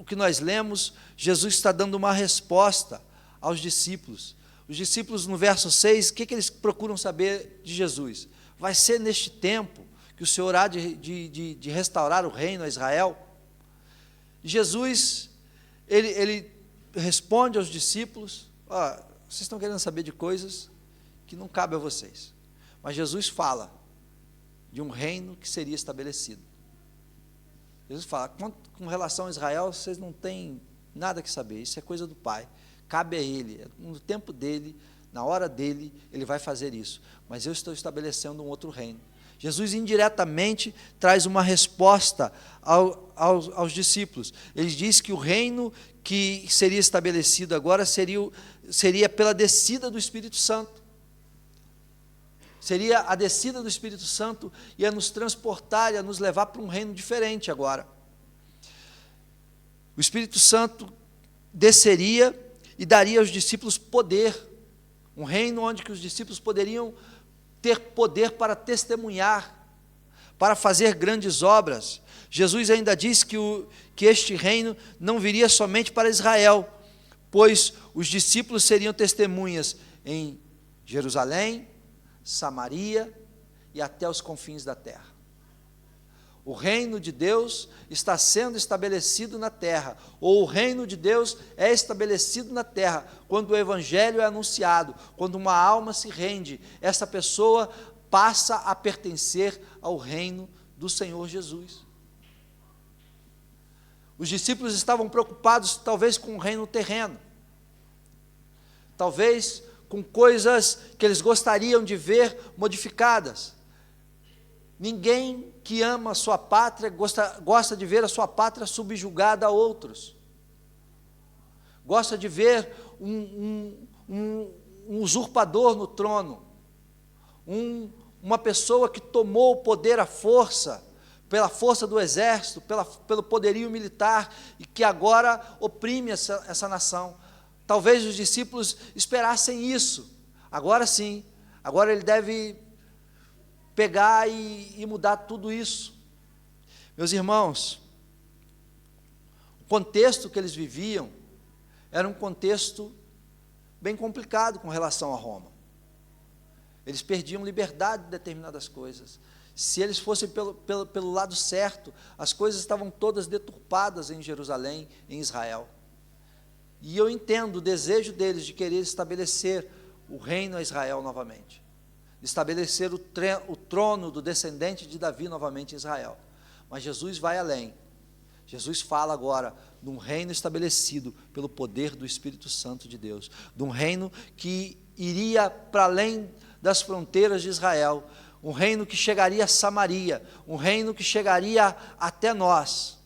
o que nós lemos, Jesus está dando uma resposta aos discípulos. Os discípulos, no verso 6, o que eles procuram saber de Jesus? Vai ser neste tempo que o Senhor há de restaurar o reino a Israel? Jesus, ele responde aos discípulos: vocês estão querendo saber de coisas que não cabem a vocês. Mas Jesus fala de um reino que seria estabelecido. Jesus fala: com relação a Israel, vocês não têm nada que saber, isso é coisa do Pai, cabe a Ele, no tempo dEle, na hora dEle, Ele vai fazer isso, mas eu estou estabelecendo um outro reino. Jesus indiretamente traz uma resposta aos discípulos. Ele diz que o reino que seria estabelecido agora seria pela descida do Espírito Santo. Seria a descida do Espírito Santo, ia nos transportar, ia nos levar para um reino diferente agora. O Espírito Santo desceria e daria aos discípulos poder, um reino onde que os discípulos poderiam ter poder para testemunhar, para fazer grandes obras. Jesus ainda diz que este reino não viria somente para Israel, pois os discípulos seriam testemunhas em Jerusalém, Samaria e até os confins da terra. O reino de Deus está sendo estabelecido na terra, ou o reino de Deus é estabelecido na terra, quando o evangelho é anunciado, quando uma alma se rende, essa pessoa passa a pertencer ao reino do Senhor Jesus. Os discípulos estavam preocupados talvez com o reino terreno, talvez com coisas que eles gostariam de ver modificadas. Ninguém que ama a sua pátria gosta de ver a sua pátria subjugada a outros. Gosta de ver um usurpador no trono, uma pessoa que tomou o poder à força, pela força do exército, pelo poderio militar, e que agora oprime essa nação. Talvez os discípulos esperassem isso. Agora sim, agora ele deve pegar e mudar tudo isso. Meus irmãos, o contexto que eles viviam era um contexto bem complicado com relação a Roma. Eles perdiam liberdade de determinadas coisas. Se eles fossem pelo lado certo, as coisas estavam todas deturpadas em Jerusalém, em Israel. E eu entendo o desejo deles de querer estabelecer o reino a Israel novamente, estabelecer o trono do descendente de Davi novamente em Israel. Mas Jesus vai além. Jesus fala agora de um reino estabelecido pelo poder do Espírito Santo de Deus, de um reino que iria para além das fronteiras de Israel, um reino que chegaria a Samaria, um reino que chegaria até nós.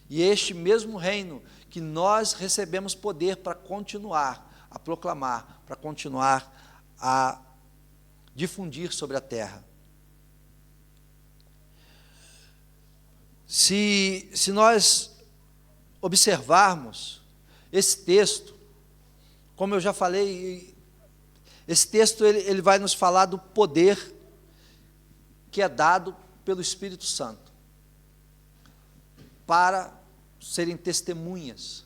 E este mesmo reino que nós recebemos poder para continuar a proclamar, para continuar a difundir sobre a terra. Se nós observarmos esse texto, como eu já falei, esse texto ele vai nos falar do poder que é dado pelo Espírito Santo para serem testemunhas.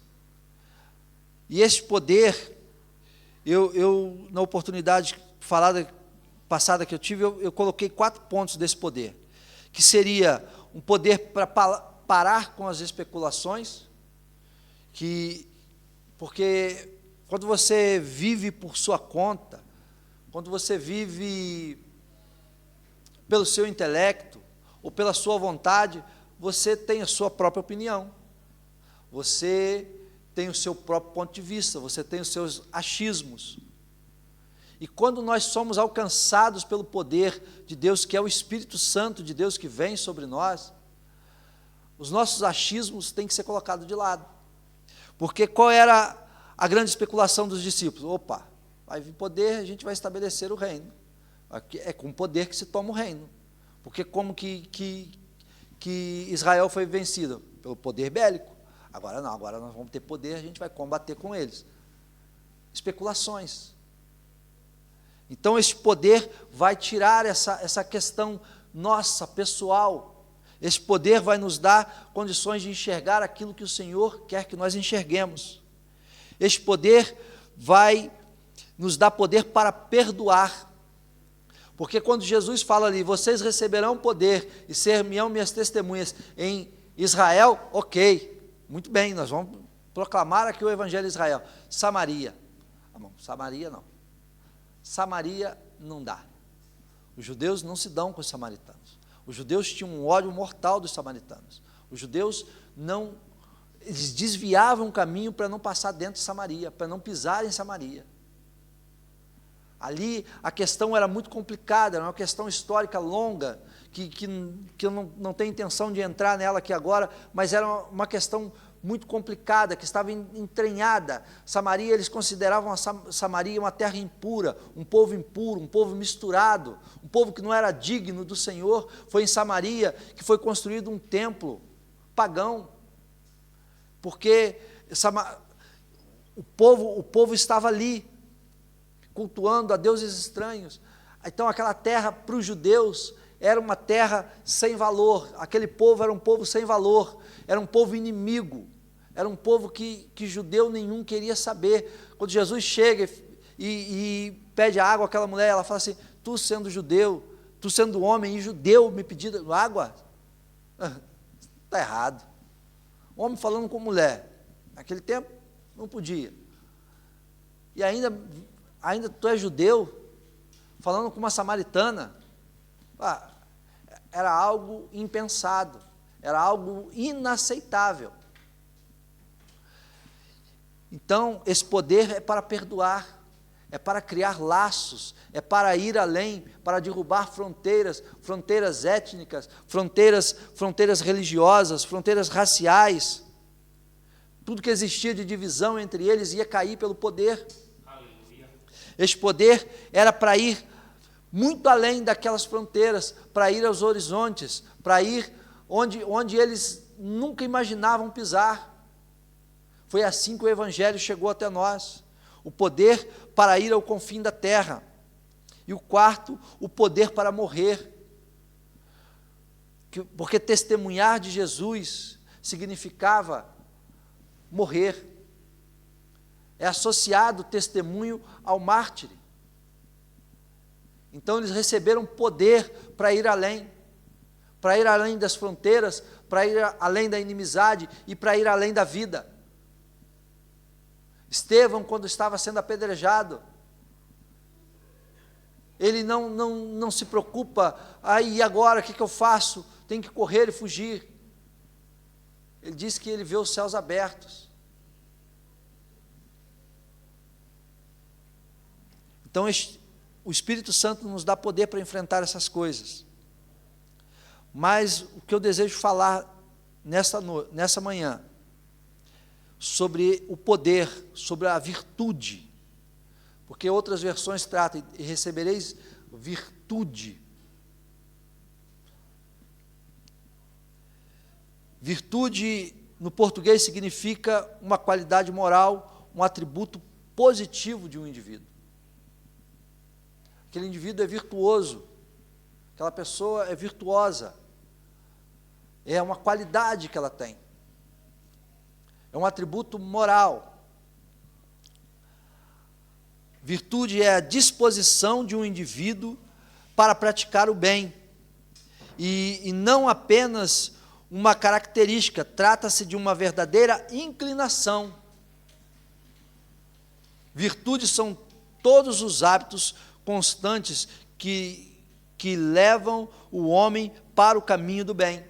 E esse poder, eu na oportunidade passada que eu tive, eu coloquei 4 pontos desse poder, que seria um poder para parar com as especulações, porque quando você vive por sua conta, quando você vive pelo seu intelecto, ou pela sua vontade, você tem a sua própria opinião, você tem o seu próprio ponto de vista, você tem os seus achismos. E quando nós somos alcançados pelo poder de Deus, que é o Espírito Santo de Deus que vem sobre nós, os nossos achismos têm que ser colocados de lado. Porque qual era a grande especulação dos discípulos? Opa, vai vir poder, a gente vai estabelecer o reino. É com poder que se toma o reino. Porque como que Israel foi vencido? Pelo poder bélico. Agora não, agora nós vamos ter poder, a gente vai combater com eles. Especulações. Então, esse poder vai tirar essa questão nossa, pessoal, Esse poder vai nos dar condições de enxergar aquilo que o Senhor quer que nós enxerguemos. Este poder vai nos dar poder para perdoar. Porque quando Jesus fala ali, vocês receberão poder e ser-me-ão minhas testemunhas em Israel, ok, muito bem, nós vamos proclamar aqui o Evangelho de Israel. Samaria, Samaria não. Samaria não dá. Os judeus não se dão com os samaritanos. Os judeus tinham um ódio mortal dos samaritanos. Os judeus eles desviavam o caminho para não passar dentro de Samaria, para não pisar em Samaria. Ali a questão era muito complicada, era uma questão histórica longa, que eu não tenho intenção de entrar nela aqui agora, mas era uma questão muito complicada, que estava entranhada. Samaria, eles consideravam a Samaria uma terra impura, um povo impuro, um povo misturado, um povo que não era digno do Senhor. Foi em Samaria que foi construído um templo pagão, porque o povo estava ali, cultuando a deuses estranhos. Então aquela terra para os judeus era uma terra sem valor, aquele povo era um povo sem valor, era um povo inimigo, era um povo que judeu nenhum queria saber. Quando Jesus chega e pede água àquela mulher, ela fala assim, tu sendo judeu, tu sendo homem e judeu, me pedindo água? Está errado. Homem falando com mulher, naquele tempo não podia. E ainda tu é judeu, falando com uma samaritana, era algo impensado, era algo inaceitável. Então, esse poder é para perdoar, é para criar laços, é para ir além, para derrubar fronteiras étnicas, fronteiras religiosas, fronteiras raciais. Tudo que existia de divisão entre eles ia cair pelo poder. Este poder era para ir muito além daquelas fronteiras, para ir aos horizontes, para ir onde eles nunca imaginavam pisar. Foi assim que o Evangelho chegou até nós. O poder para ir ao confim da terra. E o quarto, o poder para morrer. Porque testemunhar de Jesus significava morrer. É associado o testemunho ao mártire. Então eles receberam poder para ir além das fronteiras, para ir além da inimizade e para ir além da vida. Estevão, quando estava sendo apedrejado, ele não se preocupa, e agora o que eu faço? Tem que correr e fugir. Ele diz que ele vê os céus abertos. Então o Espírito Santo nos dá poder para enfrentar essas coisas. Mas o que eu desejo falar nessa manhã, sobre o poder, sobre a virtude, porque outras versões tratam, e recebereis virtude. Virtude, no português, significa uma qualidade moral, um atributo positivo de um indivíduo. Aquele indivíduo é virtuoso, aquela pessoa é virtuosa, é uma qualidade que ela tem, é um atributo moral. Virtude é a disposição de um indivíduo para praticar o bem, e não apenas uma característica, trata-se de uma verdadeira inclinação. Virtudes são todos os hábitos constantes que levam o homem para o caminho do bem.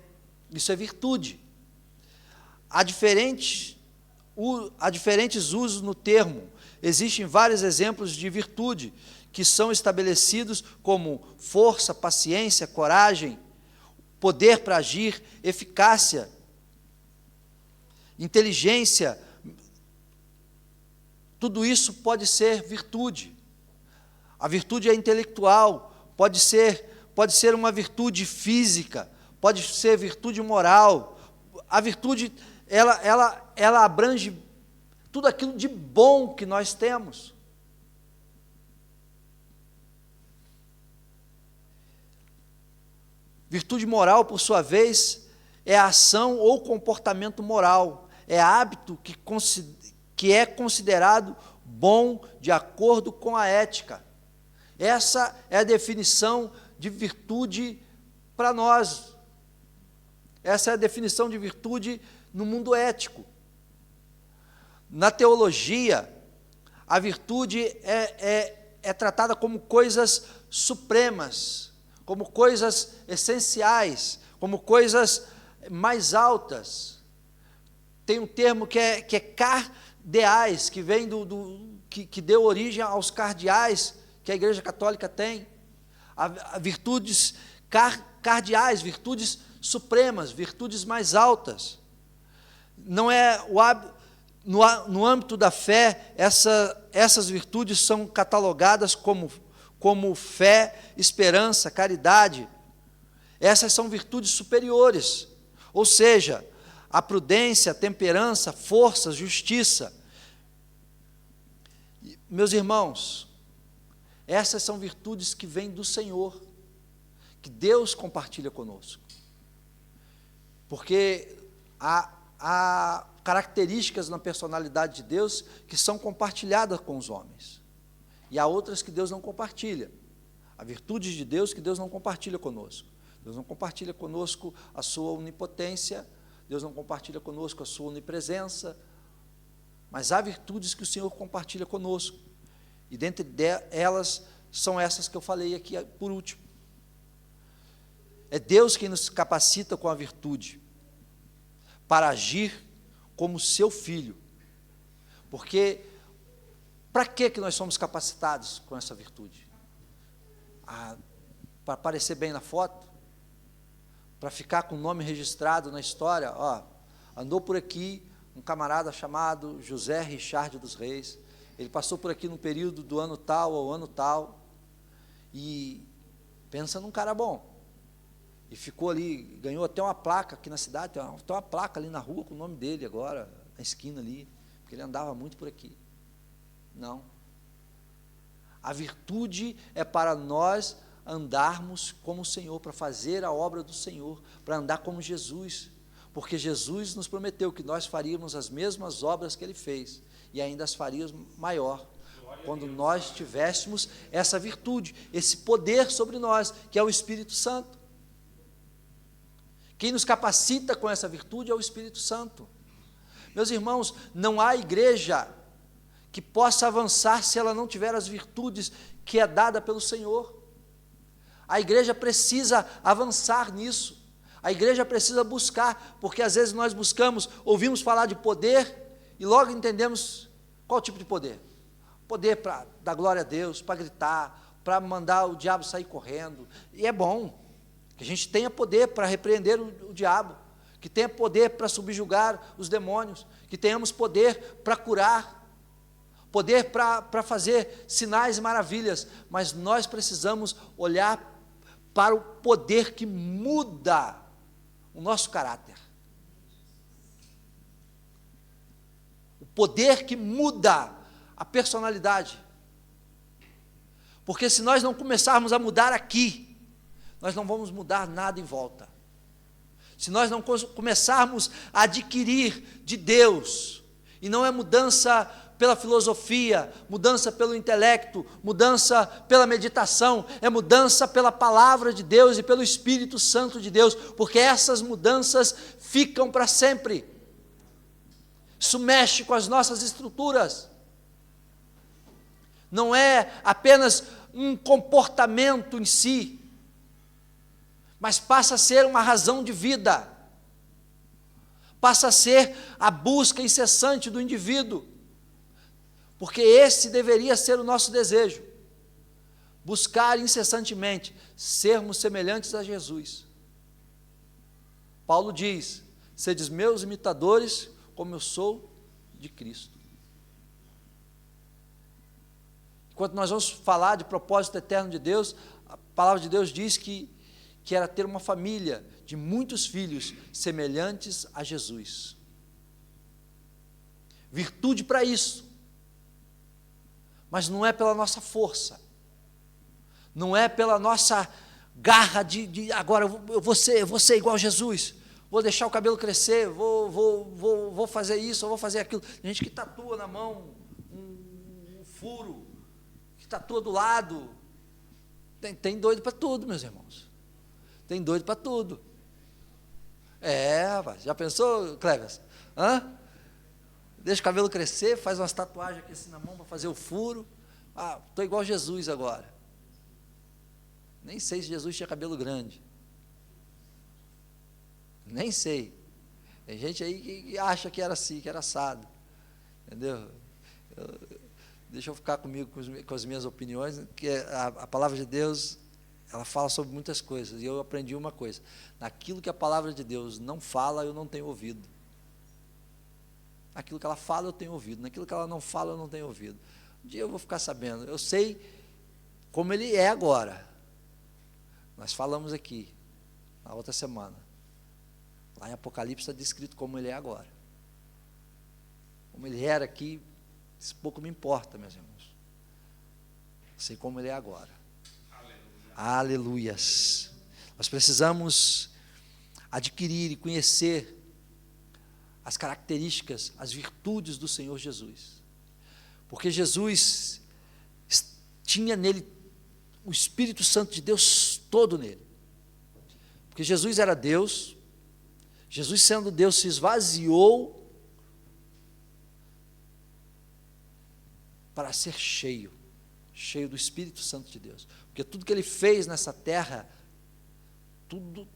Isso é virtude. Há diferentes usos no termo. Existem vários exemplos de virtude que são estabelecidos como força, paciência, coragem, poder para agir, eficácia, inteligência. Tudo isso pode ser virtude. A virtude é intelectual, pode ser uma virtude física, pode ser virtude moral. A virtude, ela abrange tudo aquilo de bom que nós temos. Virtude moral, por sua vez, é ação ou comportamento moral, é hábito que é considerado bom de acordo com a ética. Essa é a definição de virtude para nós. Essa é a definição de virtude no mundo ético. Na teologia, a virtude é tratada como coisas supremas, como coisas essenciais, como coisas mais altas. Tem um termo que é cardeais, que vem que deu origem aos cardeais que a Igreja Católica tem. A virtudes cardeais, virtudes supremas, virtudes mais altas. Não é no âmbito da fé, essas virtudes são catalogadas como fé, esperança, caridade. Essas são virtudes superiores, ou seja, a prudência, a temperança, força, justiça. Meus irmãos, essas são virtudes que vêm do Senhor, que Deus compartilha conosco. Porque há características na personalidade de Deus que são compartilhadas com os homens. E há outras que Deus não compartilha. Há virtudes de Deus que Deus não compartilha conosco. Deus não compartilha conosco a sua onipotência, Deus não compartilha conosco a sua onipresença, mas há virtudes que o Senhor compartilha conosco. E dentre elas são essas que eu falei aqui por último. É Deus quem nos capacita com a virtude para agir como seu filho. Porque para que nós somos capacitados com essa virtude? Para aparecer bem na foto? Para ficar com o nome registrado na história? Andou por aqui um camarada chamado José Richard dos Reis. Ele passou por aqui no período do ano tal ao ano tal. E pensa num cara bom. E ficou ali, ganhou até uma placa aqui na cidade, tem uma placa ali na rua com o nome dele agora, na esquina ali, porque ele andava muito por aqui. Não. A virtude é para nós andarmos como o Senhor, para fazer a obra do Senhor, para andar como Jesus, porque Jesus nos prometeu que nós faríamos as mesmas obras que Ele fez, e ainda as faríamos maior, quando nós tivéssemos essa virtude, esse poder sobre nós, que é o Espírito Santo. Quem nos capacita com essa virtude é o Espírito Santo. Meus irmãos, não há igreja que possa avançar se ela não tiver as virtudes que é dada pelo Senhor. A igreja precisa avançar nisso. A igreja precisa buscar, porque às vezes nós ouvimos falar de poder e logo entendemos qual tipo de poder. Poder para dar glória a Deus, para gritar, para mandar o diabo sair correndo. E é bom que a gente tenha poder para repreender o diabo, que tenha poder para subjugar os demônios, que tenhamos poder para curar, poder para fazer sinais e maravilhas, mas nós precisamos olhar para o poder que muda o nosso caráter. O poder que muda a personalidade. Porque se nós não começarmos a mudar aqui, nós não vamos mudar nada em volta. Se nós não começarmos a adquirir de Deus, e não é mudança pela filosofia, mudança pelo intelecto, mudança pela meditação, é mudança pela palavra de Deus e pelo Espírito Santo de Deus, porque essas mudanças ficam para sempre. Isso mexe com as nossas estruturas. Não é apenas um comportamento em si, mas passa a ser uma razão de vida, passa a ser a busca incessante do indivíduo, porque esse deveria ser o nosso desejo, buscar incessantemente sermos semelhantes a Jesus. Paulo diz: sedes meus imitadores, como eu sou de Cristo. Enquanto nós vamos falar de propósito eterno de Deus, a palavra de Deus diz que era ter uma família de muitos filhos semelhantes a Jesus. Virtude para isso, mas não é pela nossa força, não é pela nossa garra de agora eu vou ser igual a Jesus, vou deixar o cabelo crescer, vou fazer isso, ou vou fazer aquilo. Tem gente que tatua na mão um furo, que tatua do lado. Tem doido para tudo, meus irmãos. Tem doido para tudo. Rapaz, já pensou, Cleves? Deixa o cabelo crescer, faz umas tatuagens aqui assim na mão para fazer o furo. Estou igual Jesus agora. Nem sei se Jesus tinha cabelo grande. Nem sei. Tem gente aí que acha que era assim, que era assado. Entendeu? Deixa eu ficar comigo com as minhas opiniões, que a palavra de Deus, ela fala sobre muitas coisas, e eu aprendi uma coisa: naquilo que a palavra de Deus não fala, eu não tenho ouvido. Naquilo que ela fala, eu tenho ouvido. Naquilo que ela não fala, eu não tenho ouvido. Um dia eu vou ficar sabendo. Eu sei como ele é agora. Nós falamos aqui, na outra semana. Lá em Apocalipse está descrito como ele é agora. Como ele era aqui, isso pouco me importa, meus irmãos. Sei como ele é agora. Aleluias. Nós precisamos adquirir e conhecer as características, as virtudes do Senhor Jesus. Porque Jesus tinha nele o Espírito Santo de Deus todo nele. Porque Jesus era Deus. Jesus, sendo Deus, se esvaziou para ser cheio do Espírito Santo de Deus. Porque tudo que ele fez nessa terra,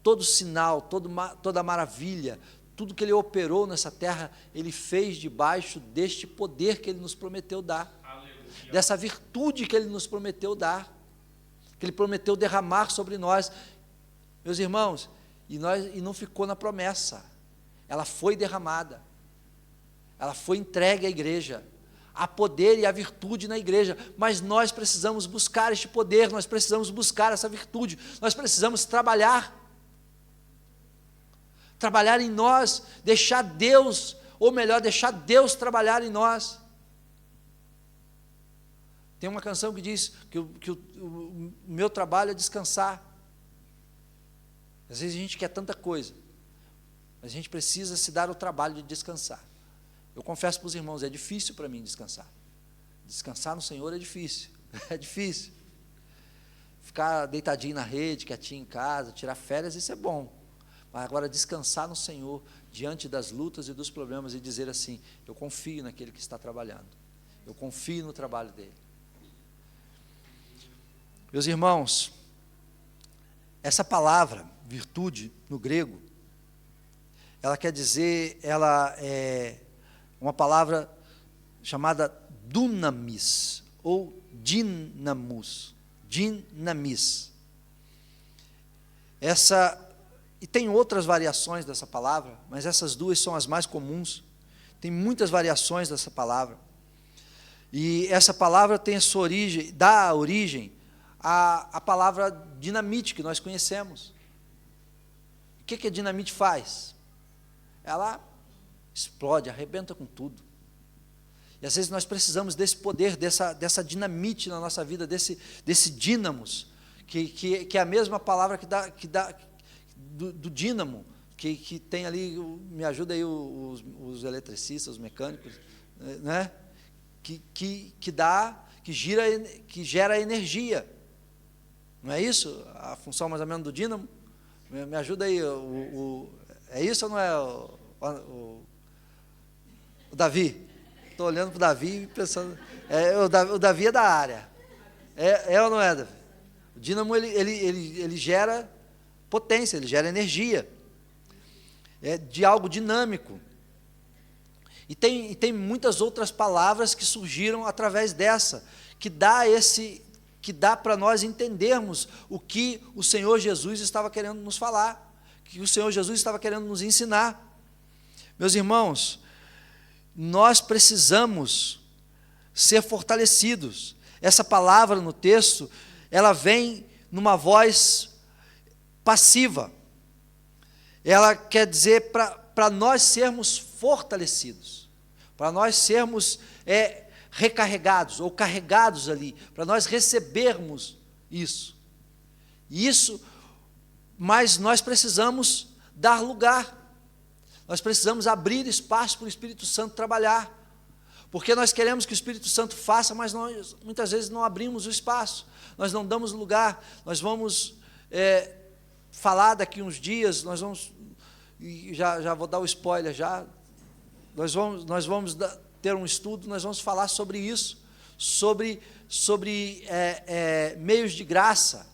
todo sinal, toda maravilha, tudo que ele operou nessa terra, ele fez debaixo deste poder que ele nos prometeu dar. Aleluia. Dessa virtude que ele nos prometeu dar, que ele prometeu derramar sobre nós. Meus irmãos, e não ficou na promessa, ela foi derramada, ela foi entregue à igreja. Há poder e há virtude na igreja, mas nós precisamos buscar este poder, nós precisamos buscar essa virtude, nós precisamos trabalhar em nós, deixar Deus, ou melhor, deixar Deus trabalhar em nós. Tem uma canção que diz que o meu trabalho é descansar. Às vezes a gente quer tanta coisa, mas a gente precisa se dar o trabalho de descansar. Eu confesso para os irmãos, é difícil para mim descansar. Descansar no Senhor é difícil, é difícil. Ficar deitadinho na rede, quietinho em casa, tirar férias, isso é bom. Mas agora descansar no Senhor, diante das lutas e dos problemas, e dizer assim: eu confio naquele que está trabalhando, eu confio no trabalho dele. Meus irmãos, essa palavra, virtude, no grego, ela quer dizer, ela é uma palavra chamada dunamis, ou dinamus, dinamis. E tem outras variações dessa palavra, mas essas duas são as mais comuns. Tem muitas variações dessa palavra. E essa palavra tem a sua origem, dá origem à palavra dinamite, que nós conhecemos. O que a dinamite faz? Ela explode, arrebenta com tudo. E às vezes nós precisamos desse poder, dessa dinamite na nossa vida, desse dínamos, que é a mesma palavra que dá do dínamo, que tem ali, me ajuda aí os eletricistas, os mecânicos, né? que gera energia. Não é isso? A função mais ou menos do dínamo? Me ajuda aí, é isso ou não é o Davi? Estou olhando para o Davi e pensando, o Davi é da área, é ou não é, Davi? O dínamo, ele gera potência, ele gera energia, é de algo dinâmico. E tem muitas outras palavras que surgiram através dessa, que dá para nós entendermos o que o Senhor Jesus estava querendo nos falar, que o Senhor Jesus estava querendo nos ensinar. Meus irmãos, nós precisamos ser fortalecidos. Essa palavra no texto, ela vem numa voz passiva. Ela quer dizer para nós sermos fortalecidos, para nós sermos recarregados ou carregados ali, para nós recebermos isso, mas nós precisamos dar lugar, Nós precisamos abrir espaço para o Espírito Santo trabalhar, porque nós queremos que o Espírito Santo faça, mas nós muitas vezes não abrimos o espaço, nós não damos lugar. Nós vamos falar daqui uns dias, nós vamos, e já vou dar o spoiler já, nós vamos ter um estudo, nós vamos falar sobre isso, sobre meios de graça,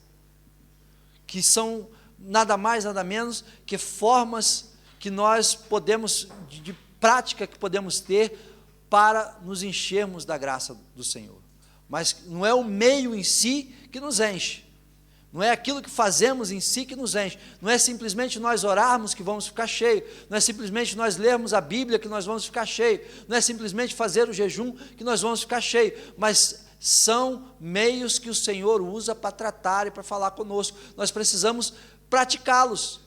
que são nada mais, nada menos que formas que nós podemos, de prática que podemos ter para nos enchermos da graça do Senhor. Mas não é o meio em si que nos enche, não é aquilo que fazemos em si que nos enche, não é simplesmente nós orarmos que vamos ficar cheio, não é simplesmente nós lermos a Bíblia que nós vamos ficar cheio, não é simplesmente fazer o jejum que nós vamos ficar cheio, mas são meios que o Senhor usa para tratar e para falar conosco. Nós precisamos praticá-los.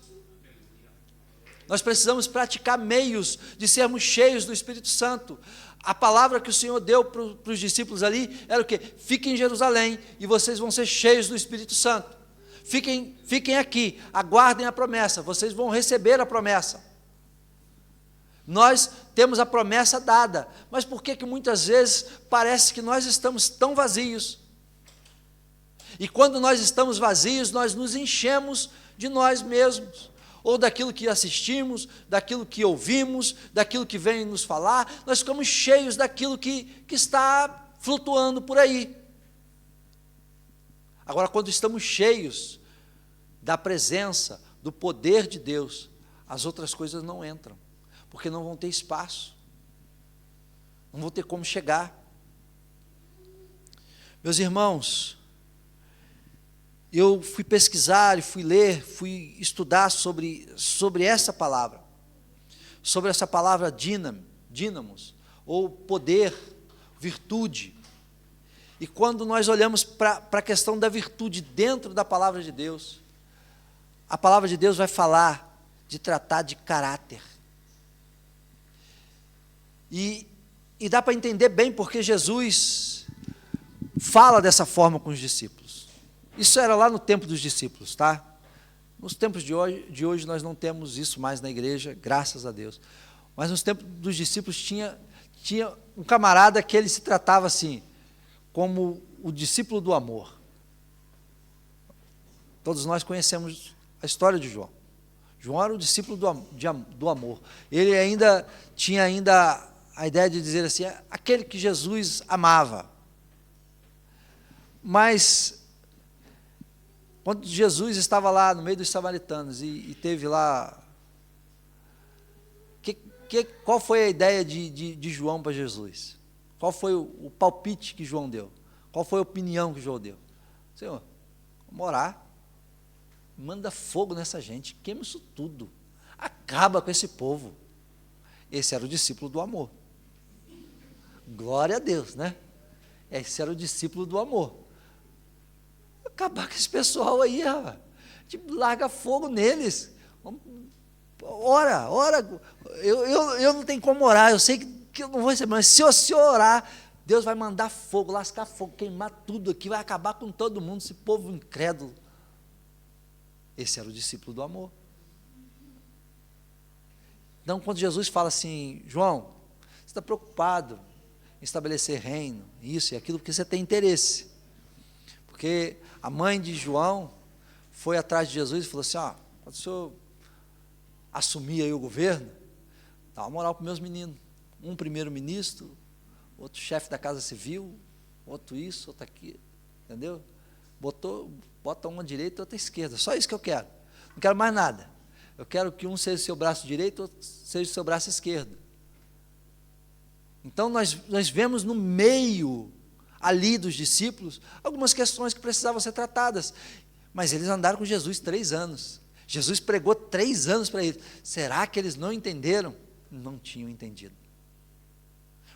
Nós precisamos praticar meios de sermos cheios do Espírito Santo. A palavra que o Senhor deu para os discípulos ali era o quê? Fiquem em Jerusalém e vocês vão ser cheios do Espírito Santo. Fiquem aqui, aguardem a promessa, vocês vão receber a promessa. Nós temos a promessa dada, mas por que muitas vezes parece que nós estamos tão vazios? E quando nós estamos vazios, nós nos enchemos de nós mesmos, ou daquilo que assistimos, daquilo que ouvimos, daquilo que vem nos falar, nós ficamos cheios daquilo que está flutuando por aí. Agora, quando estamos cheios da presença, do poder de Deus, as outras coisas não entram, porque não vão ter espaço, não vão ter como chegar. Meus irmãos, eu fui pesquisar, fui ler, fui estudar sobre essa palavra dínamos, ou poder, virtude. E quando nós olhamos para a questão da virtude dentro da palavra de Deus, a palavra de Deus vai falar de tratar de caráter. E dá para entender bem porque Jesus fala dessa forma com os discípulos. Isso era lá no tempo dos discípulos, tá? Nos tempos de hoje nós não temos isso mais na igreja, graças a Deus. Mas nos tempos dos discípulos tinha um camarada que ele se tratava assim, como o discípulo do amor. Todos nós conhecemos a história de João. João era o discípulo do amor. Ele tinha a ideia de dizer assim, aquele que Jesus amava. Mas quando Jesus estava lá no meio dos samaritanos e teve lá, qual foi a ideia de João para Jesus? Qual foi o palpite que João deu? Qual foi a opinião que João deu? Senhor, vamos orar, manda fogo nessa gente, queima isso tudo, acaba com esse povo. Esse era o discípulo do amor. Glória a Deus, né? Esse era o discípulo do amor. Acabar com esse pessoal aí, rapaz. Tipo, larga fogo neles. Ora. Eu não tenho como orar, eu sei que eu não vou receber, mas se eu orar, Deus vai mandar fogo, lascar fogo, queimar tudo aqui, vai acabar com todo mundo, esse povo incrédulo. Esse era o discípulo do amor. Então, quando Jesus fala assim, João, você está preocupado em estabelecer reino, isso e aquilo, porque você tem interesse. Porque a mãe de João foi atrás de Jesus e falou assim, quando o senhor assumir aí o governo, dá uma moral para os meus meninos. Um primeiro-ministro, outro chefe da Casa Civil, outro isso, outro aquilo, entendeu? Bota uma à direita e outra à esquerda, só isso que eu quero. Não quero mais nada. Eu quero que um seja o seu braço direito, outro seja o seu braço esquerdo. Então, nós vemos no meio ali dos discípulos algumas questões que precisavam ser tratadas, mas eles andaram com Jesus 3 anos. Jesus pregou 3 anos para eles. Será que eles não entenderam? Não tinham entendido.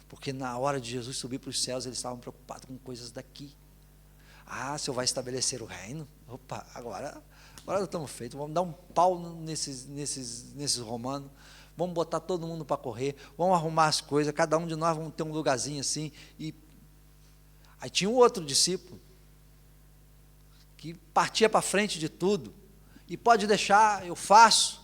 Porque na hora de Jesus subir para os céus, eles estavam preocupados com coisas daqui. O Senhor vai estabelecer o reino? Opa, agora nós estamos feitos, vamos dar um pau nesses romanos, vamos botar todo mundo para correr, vamos arrumar as coisas, cada um de nós vamos ter um lugarzinho assim. Aí tinha um outro discípulo, que partia para frente de tudo, e pode deixar, eu faço,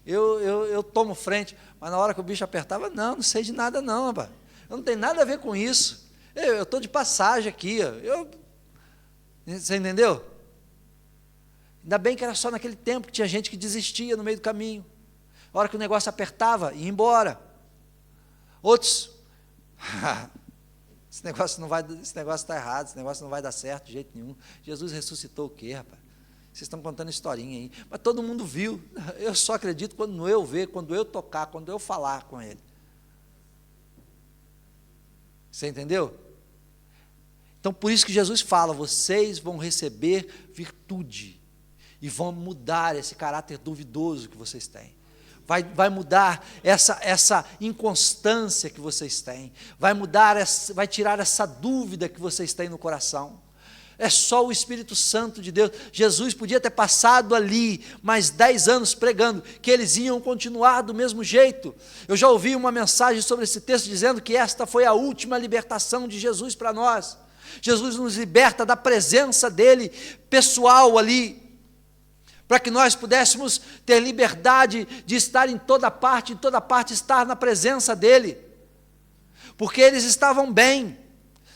eu tomo frente, Mas na hora que o bicho apertava, não sei de nada não, rapaz. Eu não tenho nada a ver com isso. Eu estou de passagem aqui. Você entendeu? Ainda bem que era só naquele tempo que tinha gente que desistia no meio do caminho. A hora que o negócio apertava, ia embora. Outros, esse negócio está errado, esse negócio não vai dar certo de jeito nenhum. Jesus ressuscitou o quê, rapaz? Vocês estão contando historinha aí. Mas todo mundo viu. Eu só acredito quando eu ver, quando eu tocar, quando eu falar com ele. Você entendeu? Então, por isso que Jesus fala, vocês vão receber virtude e vão mudar esse caráter duvidoso que vocês têm. Vai mudar essa inconstância que vocês têm. Vai tirar essa dúvida que vocês têm no coração. É só o Espírito Santo de Deus. Jesus podia ter passado ali mais 10 anos pregando, que eles iam continuar do mesmo jeito. Eu já ouvi uma mensagem sobre esse texto dizendo que esta foi a última libertação de Jesus para nós. Jesus nos liberta da presença dele pessoal ali, para que nós pudéssemos ter liberdade de estar em toda parte estar na presença dele, porque eles estavam bem,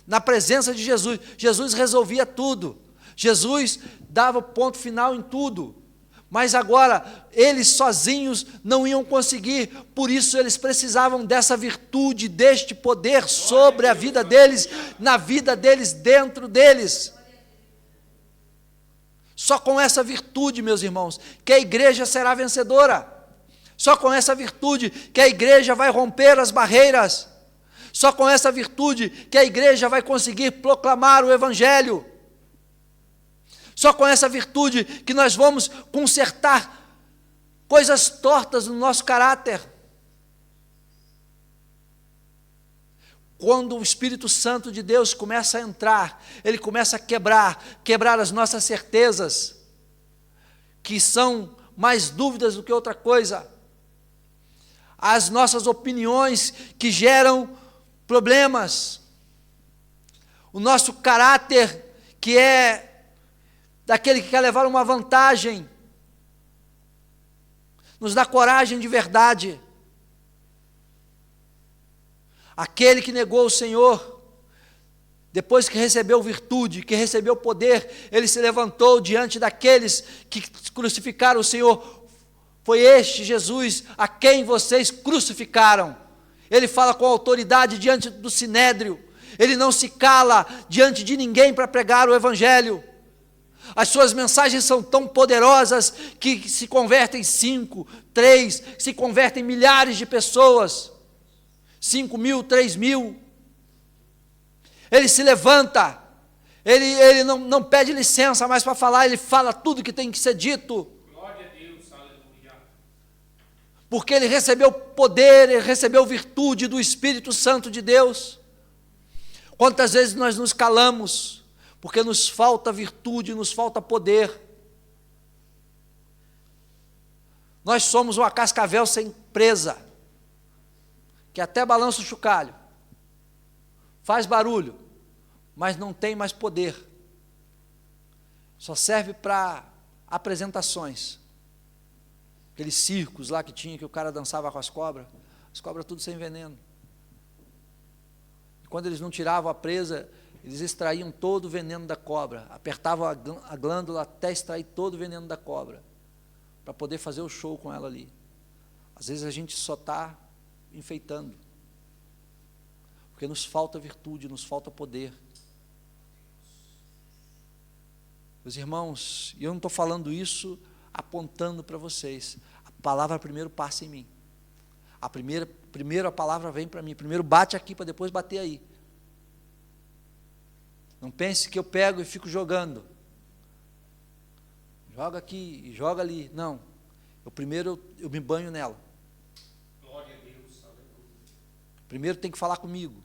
na presença de Jesus. Jesus resolvia tudo, Jesus dava o ponto final em tudo, mas agora, eles sozinhos não iam conseguir, por isso eles precisavam dessa virtude, deste poder sobre a vida deles, na vida deles, dentro deles. Só com essa virtude, meus irmãos, que a igreja será vencedora. Só com essa virtude que a igreja vai romper as barreiras. Só com essa virtude que a igreja vai conseguir proclamar o Evangelho. Só com essa virtude que nós vamos consertar coisas tortas no nosso caráter. Quando o Espírito Santo de Deus começa a entrar, ele começa a quebrar as nossas certezas, que são mais dúvidas do que outra coisa, as nossas opiniões que geram problemas, o nosso caráter que é daquele que quer levar uma vantagem, nos dá coragem de verdade. Aquele que negou o Senhor, depois que recebeu virtude, que recebeu poder, ele se levantou diante daqueles que crucificaram o Senhor. Foi este Jesus a quem vocês crucificaram. Ele fala com autoridade diante do sinédrio. Ele não se cala diante de ninguém para pregar o Evangelho. As suas mensagens são tão poderosas que se convertem 5, 3, se convertem milhares de pessoas. 5.000, 3.000, ele se levanta, ele não pede licença mais para falar, ele fala tudo que tem que ser dito. Glória a Deus, aleluia. Porque ele recebeu poder, ele recebeu virtude do Espírito Santo de Deus. Quantas vezes nós nos calamos, porque nos falta virtude, nos falta poder. Nós somos uma cascavel sem presa, que até balança o chocalho, faz barulho, mas não tem mais poder, só serve para apresentações, aqueles circos lá que tinha, que o cara dançava com as cobras tudo sem veneno, e quando eles não tiravam a presa, eles extraíam todo o veneno da cobra, apertavam a glândula até extrair todo o veneno da cobra, para poder fazer o show com ela ali. Às vezes a gente só está enfeitando, porque nos falta virtude, nos falta poder. Meus irmãos, e eu não estou falando isso apontando para vocês, a palavra primeiro passa em mim, primeiro a palavra vem para mim, primeiro bate aqui para depois bater aí. Não pense que eu pego e fico jogando, joga aqui e joga ali, não, primeiro eu me banho nela. Primeiro tem que falar comigo.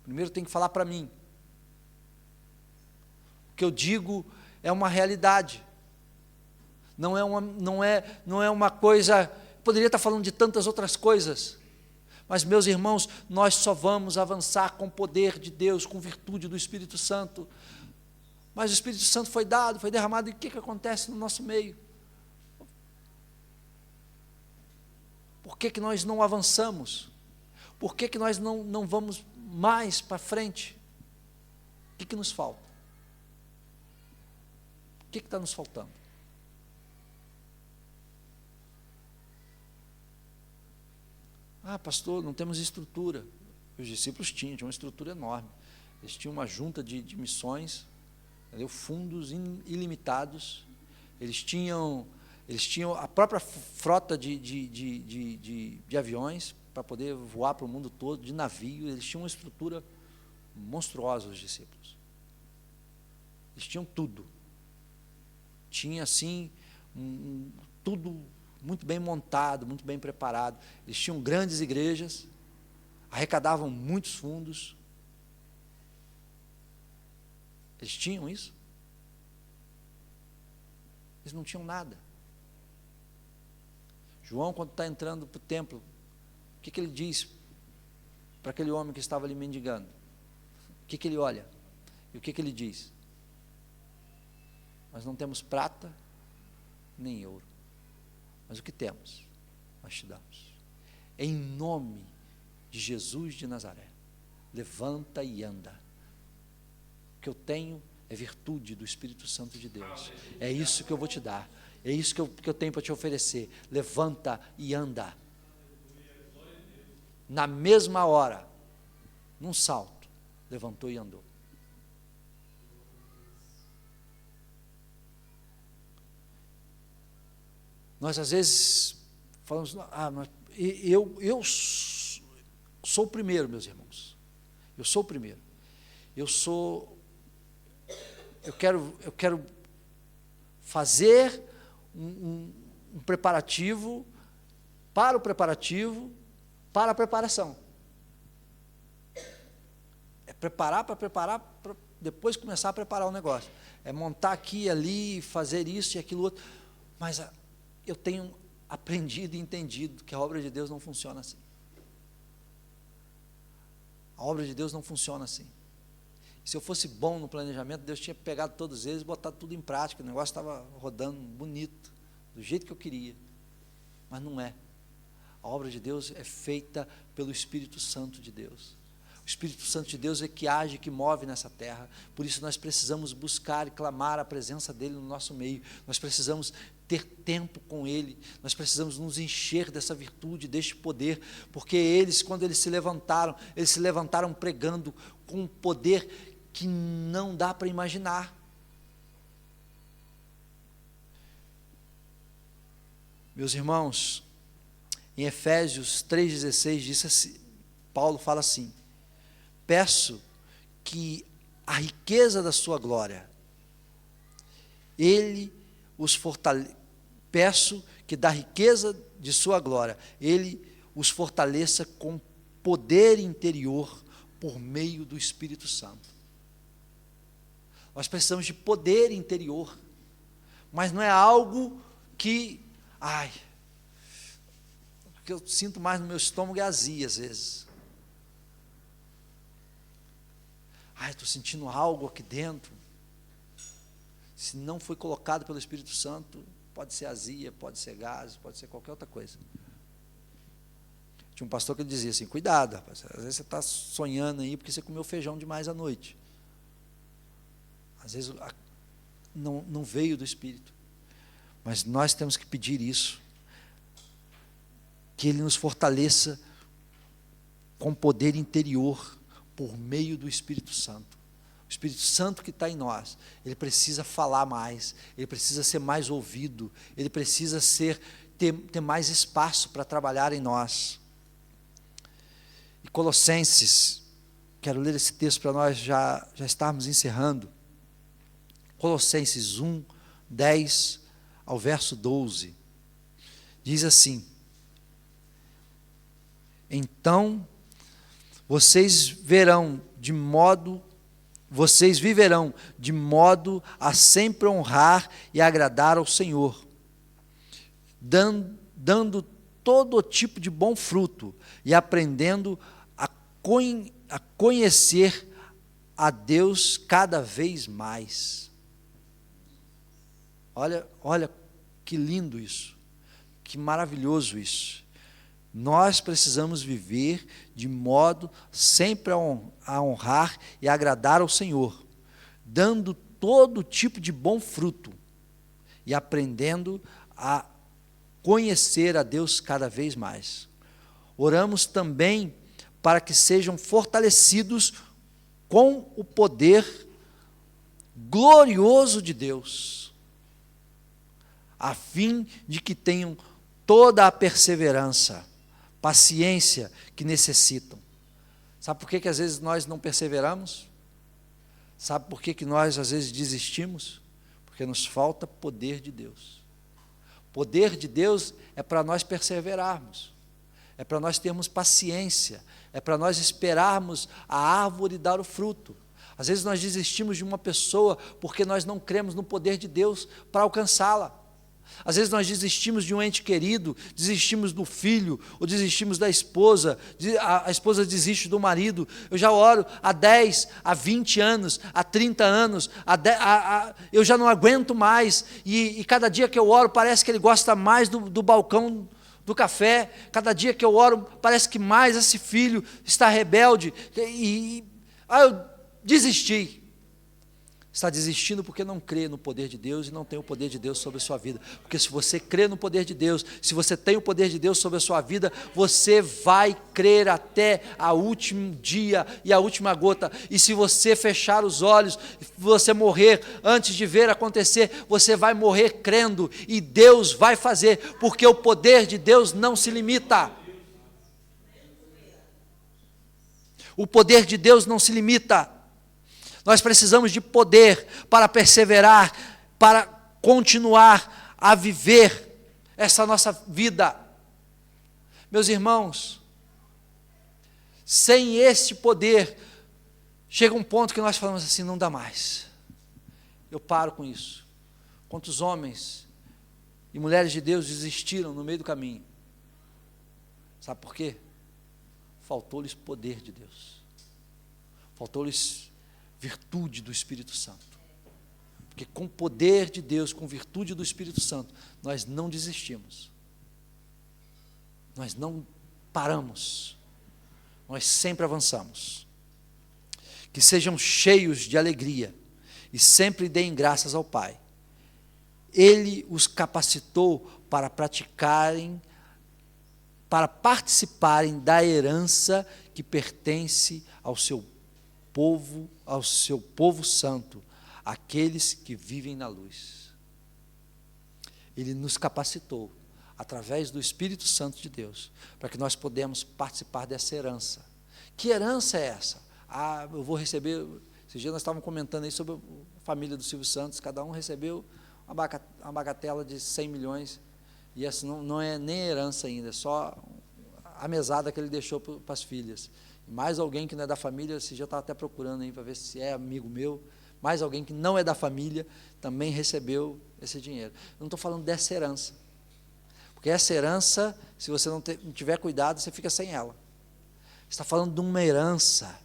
Primeiro tem que falar para mim. O que eu digo é uma realidade. Não é uma coisa, poderia estar falando de tantas outras coisas. Mas, meus irmãos, nós só vamos avançar com o poder de Deus, com virtude do Espírito Santo. Mas o Espírito Santo foi dado, foi derramado, e o que acontece no nosso meio? Por que nós não avançamos? Por que nós não vamos mais para frente? O que nos falta? O que está nos faltando? Ah, pastor, não temos estrutura. Os discípulos tinham uma estrutura enorme. Eles tinham uma junta de missões, entendeu? Fundos ilimitados. Eles tinham a própria frota de aviões para poder voar para o mundo todo, de navio. Eles tinham uma estrutura monstruosa, os discípulos. Eles tinham tudo. Tinha, assim, tudo muito bem montado, muito bem preparado. Eles tinham grandes igrejas, arrecadavam muitos fundos. Eles tinham isso? Eles não tinham nada. João, quando está entrando para o templo, o que ele diz para aquele homem que estava ali mendigando? O que ele olha? E o que ele diz? Nós não temos prata nem ouro, mas o que temos, nós te damos. Em nome de Jesus de Nazaré, levanta e anda. O que eu tenho é virtude do Espírito Santo de Deus. É isso que eu vou te dar. É isso que eu tenho para te oferecer. Levanta e anda. Na mesma hora, num salto, levantou e andou. Nós às vezes falamos, mas eu sou o primeiro, meus irmãos. Eu sou o primeiro. Eu quero fazer um preparativo para o preparativo para a preparação. É preparar para depois começar a preparar o negócio. É montar aqui e ali, fazer isso e aquilo outro. Mas eu tenho aprendido e entendido que a obra de Deus não funciona assim. A obra de Deus não funciona assim. Se eu fosse bom no planejamento, Deus tinha pegado todos eles e botado tudo em prática. O negócio estava rodando bonito, do jeito que eu queria. Mas não é. A obra de Deus é feita pelo Espírito Santo de Deus. O Espírito Santo de Deus é que age, que move nessa terra. Por isso nós precisamos buscar e clamar a presença dEle no nosso meio. Nós precisamos ter tempo com Ele. Nós precisamos nos encher dessa virtude, deste poder. Porque eles, quando eles se levantaram pregando com um poder que não dá para imaginar. Meus irmãos, em Efésios 3,16 assim, Paulo fala assim: peço que a riqueza da sua glória, Ele os fortaleça, peço que da riqueza de sua glória, Ele os fortaleça com poder interior por meio do Espírito Santo. Nós precisamos de poder interior, mas não é algo que, o que eu sinto mais no meu estômago é azia às vezes. Estou sentindo algo aqui dentro. Se não foi colocado pelo Espírito Santo, pode ser azia, pode ser gases, pode ser qualquer outra coisa. Tinha um pastor que dizia assim: cuidado, rapaz, às vezes você está sonhando aí porque você comeu feijão demais à noite. Às vezes não veio do Espírito. Mas nós temos que pedir isso, que Ele nos fortaleça com poder interior, por meio do Espírito Santo. O Espírito Santo que está em nós, ele precisa falar mais, ele precisa ser mais ouvido, ele precisa ter mais espaço para trabalhar em nós. E Colossenses, quero ler esse texto para nós já estarmos encerrando. Colossenses 1, 10 ao verso 12, diz assim: então vocês viverão de modo a sempre honrar e agradar ao Senhor, dando todo tipo de bom fruto e aprendendo a conhecer a Deus cada vez mais. Olha que lindo isso, que maravilhoso isso. Nós precisamos viver de modo sempre a honrar e agradar ao Senhor, dando todo tipo de bom fruto e aprendendo a conhecer a Deus cada vez mais. Oramos também para que sejam fortalecidos com o poder glorioso de Deus, a fim de que tenham toda a perseverança, paciência que necessitam. Sabe por que às vezes nós não perseveramos? Sabe por que nós às vezes desistimos? Porque nos falta poder de Deus. Poder de Deus é para nós perseverarmos, é para nós termos paciência, é para nós esperarmos a árvore dar o fruto. Às vezes nós desistimos de uma pessoa porque nós não cremos no poder de Deus para alcançá-la. Às vezes nós desistimos de um ente querido, desistimos do filho, ou desistimos da esposa, a esposa desiste do marido. Eu já oro há 10, há 20 anos, há 30 anos, eu já não aguento mais, e cada dia que eu oro parece que ele gosta mais do balcão do café. Cada dia que eu oro parece que mais esse filho está rebelde, eu desisti. Está desistindo porque não crê no poder de Deus e não tem o poder de Deus sobre a sua vida. Porque se você crê no poder de Deus, se você tem o poder de Deus sobre a sua vida, você vai crer até o último dia e a última gota. E se você fechar os olhos, você morrer antes de ver acontecer, você vai morrer crendo e Deus vai fazer, porque o poder de Deus não se limita. O poder de Deus não se limita. Nós precisamos de poder para perseverar, para continuar a viver essa nossa vida. Meus irmãos, sem esse poder, chega um ponto que nós falamos assim, não dá mais. Eu paro com isso. Quantos homens e mulheres de Deus desistiram no meio do caminho? Sabe por quê? Faltou-lhes poder de Deus. Faltou-lhes virtude do Espírito Santo. Porque com o poder de Deus, com virtude do Espírito Santo, nós não desistimos. Nós não paramos. Nós sempre avançamos. Que sejam cheios de alegria e sempre deem graças ao Pai. Ele os capacitou para participarem da herança que pertence ao seu povo santo, aqueles que vivem na luz. Ele nos capacitou, através do Espírito Santo de Deus, para que nós podemos participar dessa herança. Que herança é essa? Eu vou receber, esses dias nós estávamos comentando aí sobre a família do Silvio Santos, cada um recebeu uma bagatela de 100 milhões, e essa não é nem herança ainda, é só a mesada que ele deixou para as filhas. Mais alguém que não é da família, esse dia eu estava até procurando aí para ver se é amigo meu, mais alguém que não é da família também recebeu esse dinheiro. Eu não estou falando dessa herança, porque essa herança, se você não tiver cuidado, você fica sem ela. Você está falando de uma herança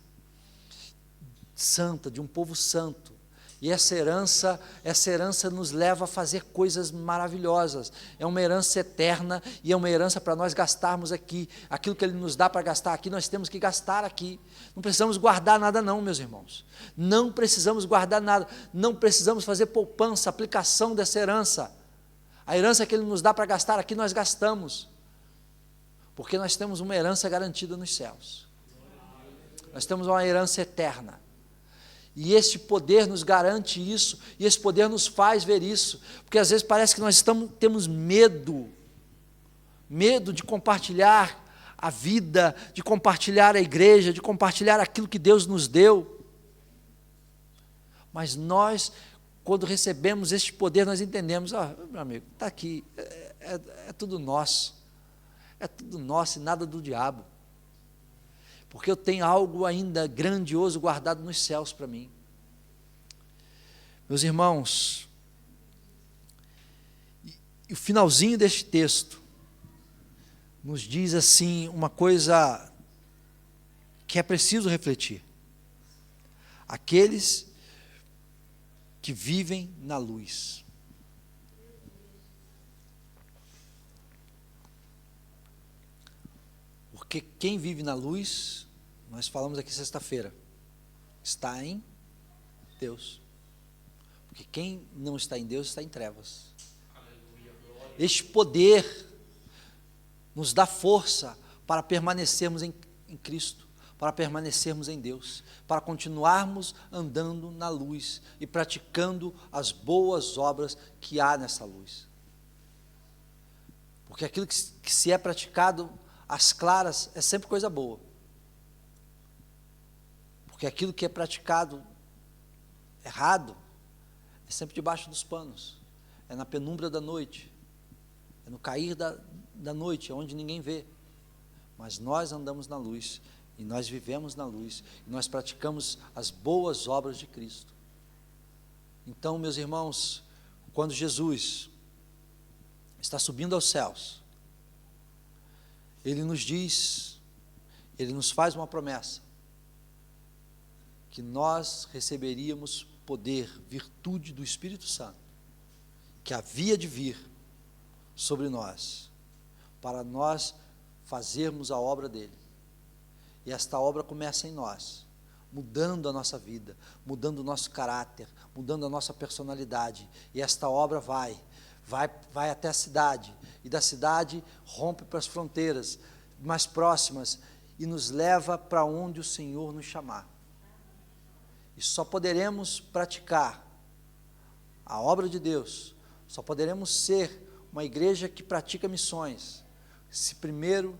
santa, de um povo santo. E essa herança nos leva a fazer coisas maravilhosas. É uma herança eterna e é uma herança para nós gastarmos aqui. Aquilo que Ele nos dá para gastar aqui, nós temos que gastar aqui. Não precisamos guardar nada não, meus irmãos. Não precisamos guardar nada. Não precisamos fazer poupança, aplicação dessa herança. A herança que Ele nos dá para gastar aqui, nós gastamos. Porque nós temos uma herança garantida nos céus. Nós temos uma herança eterna. E este poder nos garante isso, e esse poder nos faz ver isso, porque às vezes parece que nós temos medo de compartilhar a vida, de compartilhar a igreja, de compartilhar aquilo que Deus nos deu. Mas nós, quando recebemos este poder, nós entendemos, meu amigo, está aqui, é tudo nosso e nada do diabo. Porque eu tenho algo ainda grandioso guardado nos céus para mim. Meus irmãos, e o finalzinho deste texto nos diz assim uma coisa que é preciso refletir. Aqueles que vivem na luz. Porque quem vive na luz, nós falamos aqui sexta-feira, está em Deus. Porque quem não está em Deus está em trevas. Este poder nos dá força para permanecermos em Cristo, para permanecermos em Deus, para continuarmos andando na luz e praticando as boas obras que há nessa luz. Porque aquilo que se é praticado às claras é sempre coisa boa. Porque aquilo que é praticado errado é sempre debaixo dos panos, é na penumbra da noite, é no cair da noite, onde ninguém vê. Mas nós andamos na luz, e nós vivemos na luz, e nós praticamos as boas obras de Cristo. Então, meus irmãos, quando Jesus está subindo aos céus, Ele nos diz, Ele nos faz uma promessa, que nós receberíamos poder, virtude do Espírito Santo, que havia de vir sobre nós, para nós fazermos a obra dele. E esta obra começa em nós, mudando a nossa vida, mudando o nosso caráter, mudando a nossa personalidade. E esta obra vai até a cidade, e da cidade rompe para as fronteiras mais próximas e nos leva para onde o Senhor nos chamar. E só poderemos praticar a obra de Deus, só poderemos ser uma igreja que pratica missões, se primeiro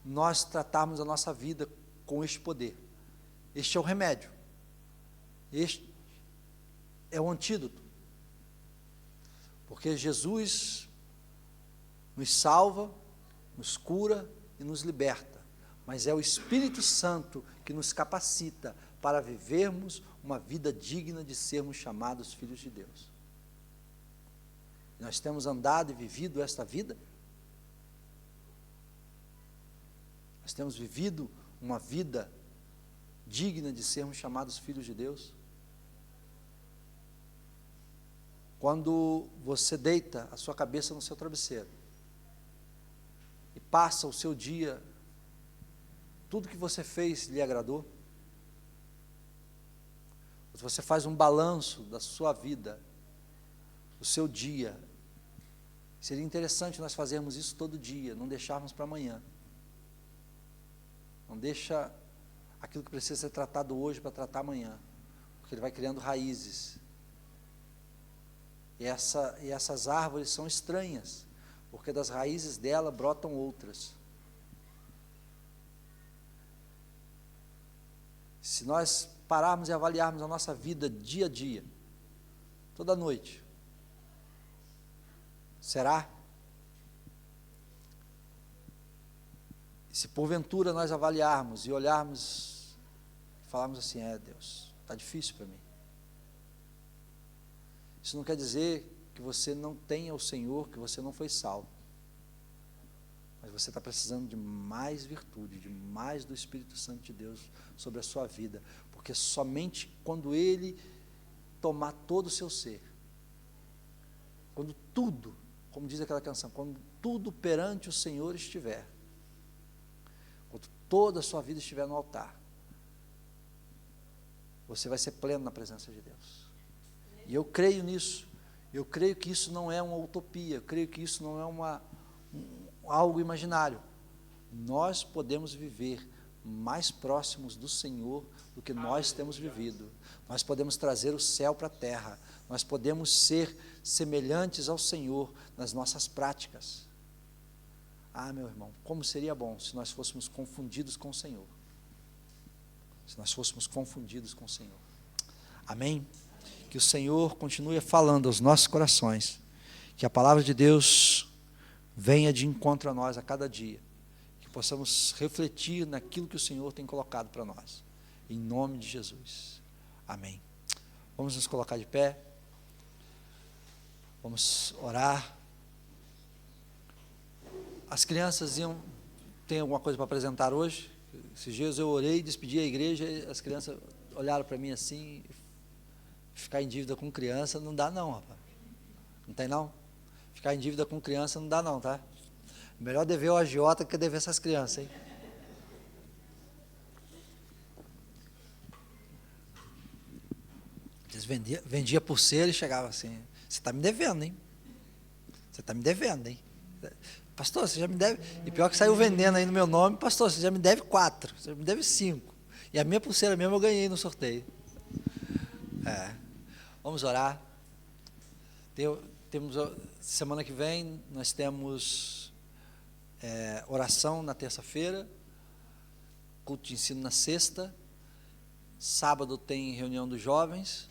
nós tratarmos a nossa vida com este poder. Este é o remédio, este é o antídoto, porque Jesus nos salva, nos cura e nos liberta, mas é o Espírito Santo que nos capacita para vivermos uma vida digna de sermos chamados filhos de Deus. Nós temos andado e vivido esta vida? Nós temos vivido uma vida digna de sermos chamados filhos de Deus? Quando você deita a sua cabeça no seu travesseiro e passa o seu dia, tudo que você fez lhe agradou? Se você faz um balanço da sua vida, do seu dia, seria interessante nós fazermos isso todo dia, não deixarmos para amanhã. Não deixa aquilo que precisa ser tratado hoje para tratar amanhã, porque ele vai criando raízes. E essas árvores são estranhas, porque das raízes dela brotam outras. Se nós pararmos e avaliarmos a nossa vida dia a dia, toda noite, será? Se porventura nós avaliarmos e olharmos, falarmos assim, Deus, está difícil para mim. Isso não quer dizer que você não tenha o Senhor, que você não foi salvo. Mas você está precisando de mais virtude, de mais do Espírito Santo de Deus sobre a sua vida. Porque somente quando Ele tomar todo o seu ser, quando tudo, como diz aquela canção, quando tudo perante o Senhor estiver, quando toda a sua vida estiver no altar, você vai ser pleno na presença de Deus. E eu creio nisso. Eu creio que isso não é uma utopia. Eu creio que isso não é algo imaginário. Nós podemos viver mais próximos do Senhor do que nós temos vivido. Nós podemos trazer o céu para a terra. Nós podemos ser semelhantes ao Senhor nas nossas práticas. Meu irmão, como seria bom se nós fôssemos confundidos com o Senhor. Se nós fôssemos confundidos com o Senhor. Amém? Que o Senhor continue falando aos nossos corações. Que a palavra de Deus venha de encontro a nós a cada dia. Que possamos refletir naquilo que o Senhor tem colocado para nós. Em nome de Jesus. Amém. Vamos nos colocar de pé. Vamos orar. As crianças têm alguma coisa para apresentar hoje? Esses dias eu orei, despedi a igreja, e as crianças olharam para mim assim. Ficar em dívida com criança não dá não, rapaz. Não tem não? Ficar em dívida com criança não dá não, tá? Melhor dever o agiota que dever essas crianças, hein? Eles vendia pulseira e chegava assim, você está me devendo, hein? Você está me devendo, hein? Pastor, você já me deve... E pior que saiu vendendo aí no meu nome, pastor, você já me deve 4, você já me deve 5. E a minha pulseira mesmo eu ganhei no sorteio. Vamos orar. Temos semana que vem, nós temos oração na terça-feira, culto de ensino na sexta, sábado tem reunião dos jovens,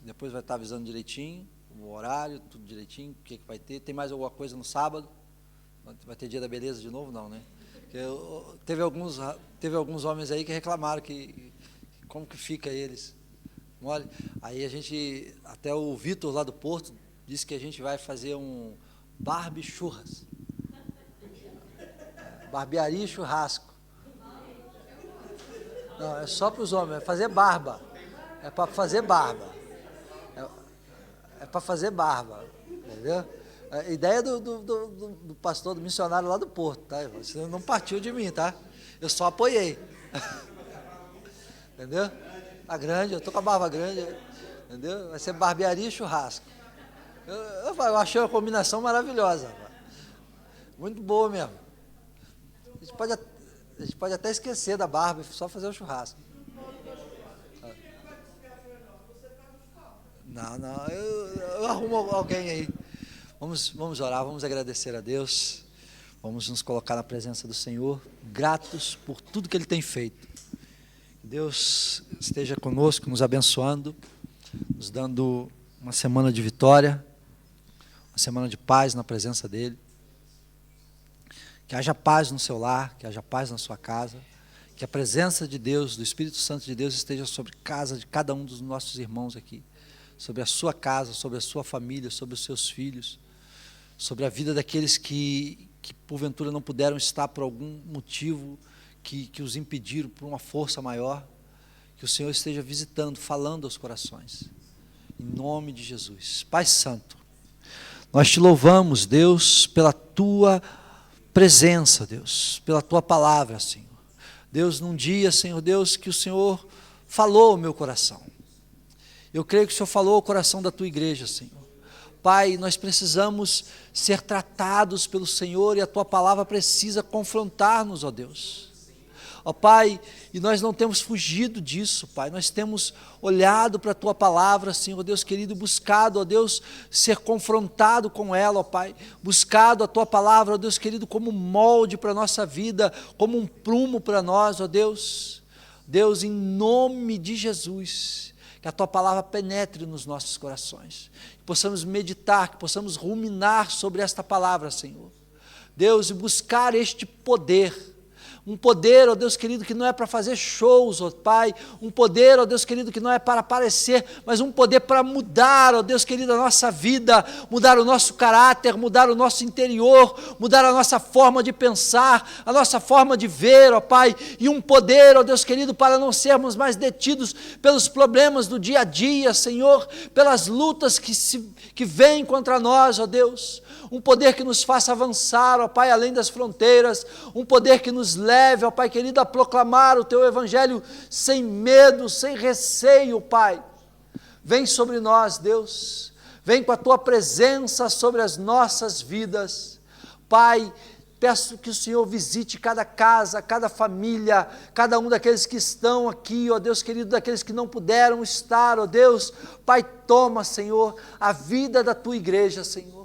depois vai estar avisando direitinho, o horário, tudo direitinho, o que vai ter. Tem mais alguma coisa no sábado? Vai ter dia da beleza de novo? Não, né? Teve alguns homens aí que reclamaram que como que fica eles. Olha, aí a gente, até o Vitor lá do Porto, disse que a gente vai fazer um Barbie churras. Barbearia e churrasco. Não, é só para os homens, é fazer barba. É para fazer barba. É para fazer barba, entendeu? A ideia do pastor, do missionário lá do Porto, tá? Você não partiu de mim, tá? Eu só apoiei. Entendeu? Tá grande, eu tô com a barba grande, entendeu? Vai ser barbearia e churrasco. Eu achei uma combinação maravilhosa. Muito boa mesmo. A gente pode até esquecer da barba e só fazer o churrasco. Não, eu arrumo alguém aí. Vamos orar, vamos agradecer a Deus, vamos nos colocar na presença do Senhor, gratos por tudo que Ele tem feito. Que Deus esteja conosco, nos abençoando, nos dando uma semana de vitória, uma semana de paz na presença dEle. Que haja paz no seu lar, que haja paz na sua casa, que a presença de Deus, do Espírito Santo de Deus, esteja sobre a casa de cada um dos nossos irmãos aqui, sobre a sua casa, sobre a sua família, sobre os seus filhos, sobre a vida daqueles que porventura não puderam estar por algum motivo que os impediram, por uma força maior. Que o Senhor esteja visitando, falando aos corações, em nome de Jesus. Pai Santo, nós te louvamos, Deus, pela tua presença, Deus, pela tua palavra, Senhor. Deus, num dia, Senhor Deus, que o Senhor falou ao meu coração. Eu creio que o Senhor falou ao coração da tua igreja, Senhor. Pai, nós precisamos ser tratados pelo Senhor e a tua palavra precisa confrontar-nos, ó Deus. Ó Pai, e nós não temos fugido disso, Pai, nós temos olhado para a tua palavra, Senhor Deus querido, buscado, ó Deus, ser confrontado com ela, ó Pai, buscado a tua palavra, ó Deus querido, como molde para a nossa vida, como um prumo para nós, ó Deus. Deus, em nome de Jesus, que a tua palavra penetre nos nossos corações, que possamos meditar, que possamos ruminar sobre esta palavra, Senhor. Deus, e buscar este poder, um poder, ó Deus querido, que não é para fazer shows, ó Pai, um poder, ó Deus querido, que não é para aparecer, mas um poder para mudar, ó Deus querido, a nossa vida, mudar o nosso caráter, mudar o nosso interior, mudar a nossa forma de pensar, a nossa forma de ver, ó Pai, e um poder, ó Deus querido, para não sermos mais detidos pelos problemas do dia a dia, Senhor, pelas lutas que vêm contra nós, ó Deus, um poder que nos faça avançar, ó Pai, além das fronteiras, um poder que nos leve, ó Pai querido, a proclamar o Teu Evangelho sem medo, sem receio, Pai. Vem sobre nós, Deus, vem com a Tua presença sobre as nossas vidas. Pai, peço que o Senhor visite cada casa, cada família, cada um daqueles que estão aqui, ó Deus querido, daqueles que não puderam estar, ó Deus. Pai, toma, Senhor, a vida da Tua igreja, Senhor.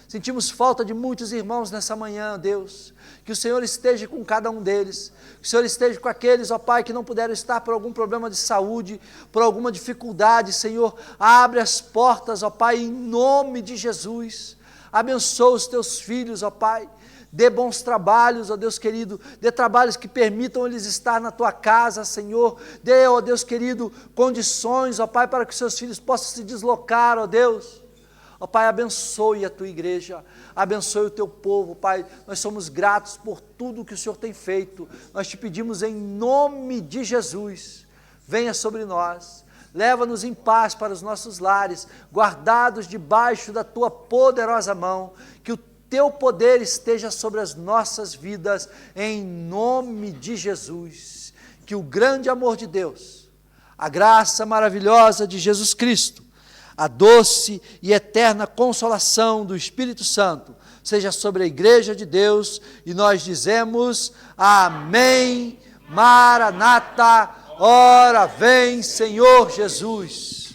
Sentimos falta de muitos irmãos nessa manhã, Deus, que o Senhor esteja com cada um deles, que o Senhor esteja com aqueles, ó Pai, que não puderam estar por algum problema de saúde, por alguma dificuldade, Senhor, abre as portas, ó Pai, em nome de Jesus, abençoa os Teus filhos, ó Pai, dê bons trabalhos, ó Deus querido, dê trabalhos que permitam eles estar na Tua casa, Senhor, dê, ó Deus querido, condições, ó Pai, para que os Seus filhos possam se deslocar, ó Deus. Ó Pai, abençoe a Tua igreja, abençoe o Teu povo, Pai, nós somos gratos por tudo que o Senhor tem feito, nós te pedimos em nome de Jesus, venha sobre nós, leva-nos em paz para os nossos lares, guardados debaixo da Tua poderosa mão, que o teu poder esteja sobre as nossas vidas, em nome de Jesus. Que o grande amor de Deus, a graça maravilhosa de Jesus Cristo, a doce e eterna consolação do Espírito Santo, seja sobre a igreja de Deus, e nós dizemos amém, Maranata, ora vem Senhor Jesus.